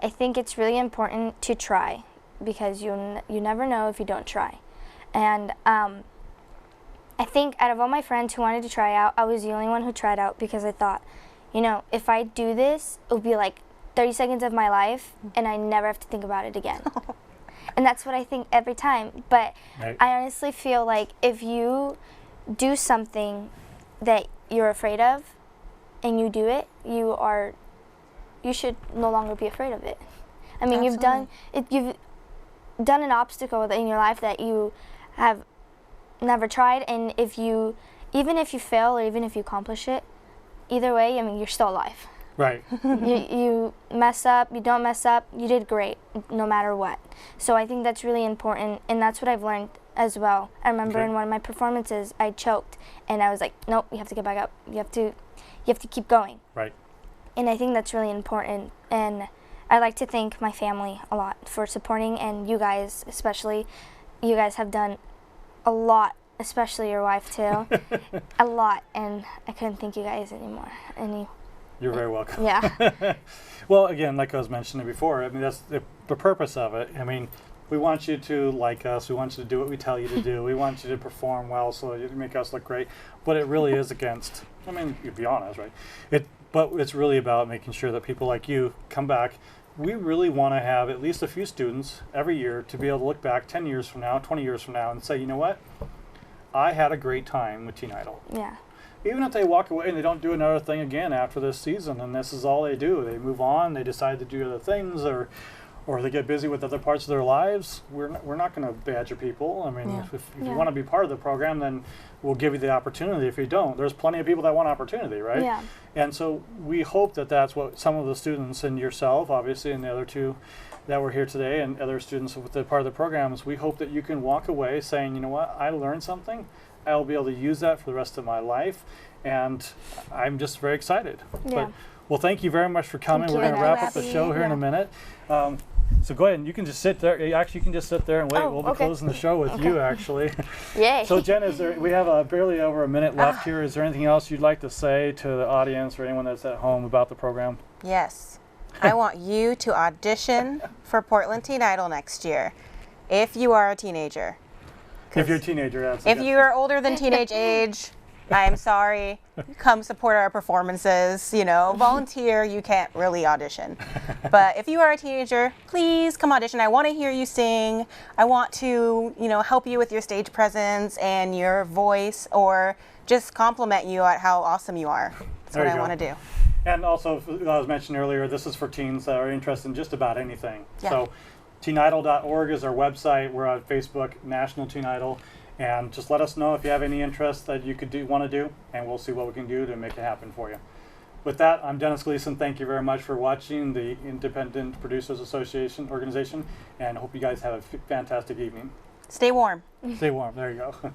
I think it's really important to try, because you never know if you don't try. And I think out of all my friends who wanted to try out, I was the only one who tried out, because I thought, if I do this, it will be like 30 seconds of my life, and I never have to think about it again. And that's what I think every time. But right. I honestly feel like if you do something that you're afraid of and you do it, you should no longer be afraid of it. I mean, you've done an obstacle in your life that you have never tried, and even if you fail or even if you accomplish it, either way, I mean, you're still alive. Right. You mess up, you don't mess up, you did great no matter what. So I think that's really important, and that's what I've learned as well. I remember in one of my performances, I choked, and I was like, nope, you have to get back up. You have to keep going. Right. And I think that's really important, and I like to thank my family a lot for supporting, and you guys especially. You guys have done a lot, especially your wife too, a lot, and I couldn't thank you guys anymore. You're very welcome. Yeah. Well, again, like I was mentioning before, I mean, that's the purpose of it. I mean, we want you to like us. We want you to do what we tell you to do. We want you to perform well so you make us look great. But it really is against, I mean, you be honest, right? But it's really about making sure that people like you come back. We really want to have at least a few students every year to be able to look back 10 years from now, 20 years from now, and say, you know what? I had a great time with Teen Idol. Yeah. Even if they walk away and they don't do another thing again after this season, and this is all they do, they move on, they decide to do other things, or they get busy with other parts of their lives, we're not going to badger people. I mean, if you want to be part of the program, then we'll give you the opportunity. If you don't, there's plenty of people that want opportunity, right? Yeah. And so we hope that that's what some of the students, and yourself, obviously, and the other two that were here today, and other students with the part of the programs, we hope that you can walk away saying, you know what, I learned something. I'll be able to use that for the rest of my life, and I'm just very excited. Yeah. Well, thank you very much for coming. We're going to wrap up the show here in a minute. So go ahead, and you can just sit there. Actually, you can just sit there and wait. We'll be closing the show with you, actually. Yay. So Jen, we have barely over a minute left here. Is there anything else you'd like to say to the audience or anyone that's at home about the program? Yes. I want you to audition for Portland Teen Idol next year, if you are a teenager. If you're a teenager, that's if you are older than teenage age, I am sorry. Come support our performances. Volunteer. You can't really audition. But if you are a teenager, please come audition. I want to hear you sing. I want to, help you with your stage presence and your voice, or just compliment you at how awesome you are. That's what I want to do. And also, as I was mentioning earlier, this is for teens that are interested in just about anything. Yeah. So teenidol.org is our website. We're on Facebook, National Teen Idol. And just let us know if you have any interest that you could want to do, and we'll see what we can do to make it happen for you. With that, I'm Dennis Gleason. Thank you very much for watching the Independent Producers Association organization, and hope you guys have a fantastic evening. Stay warm. Stay warm. There you go.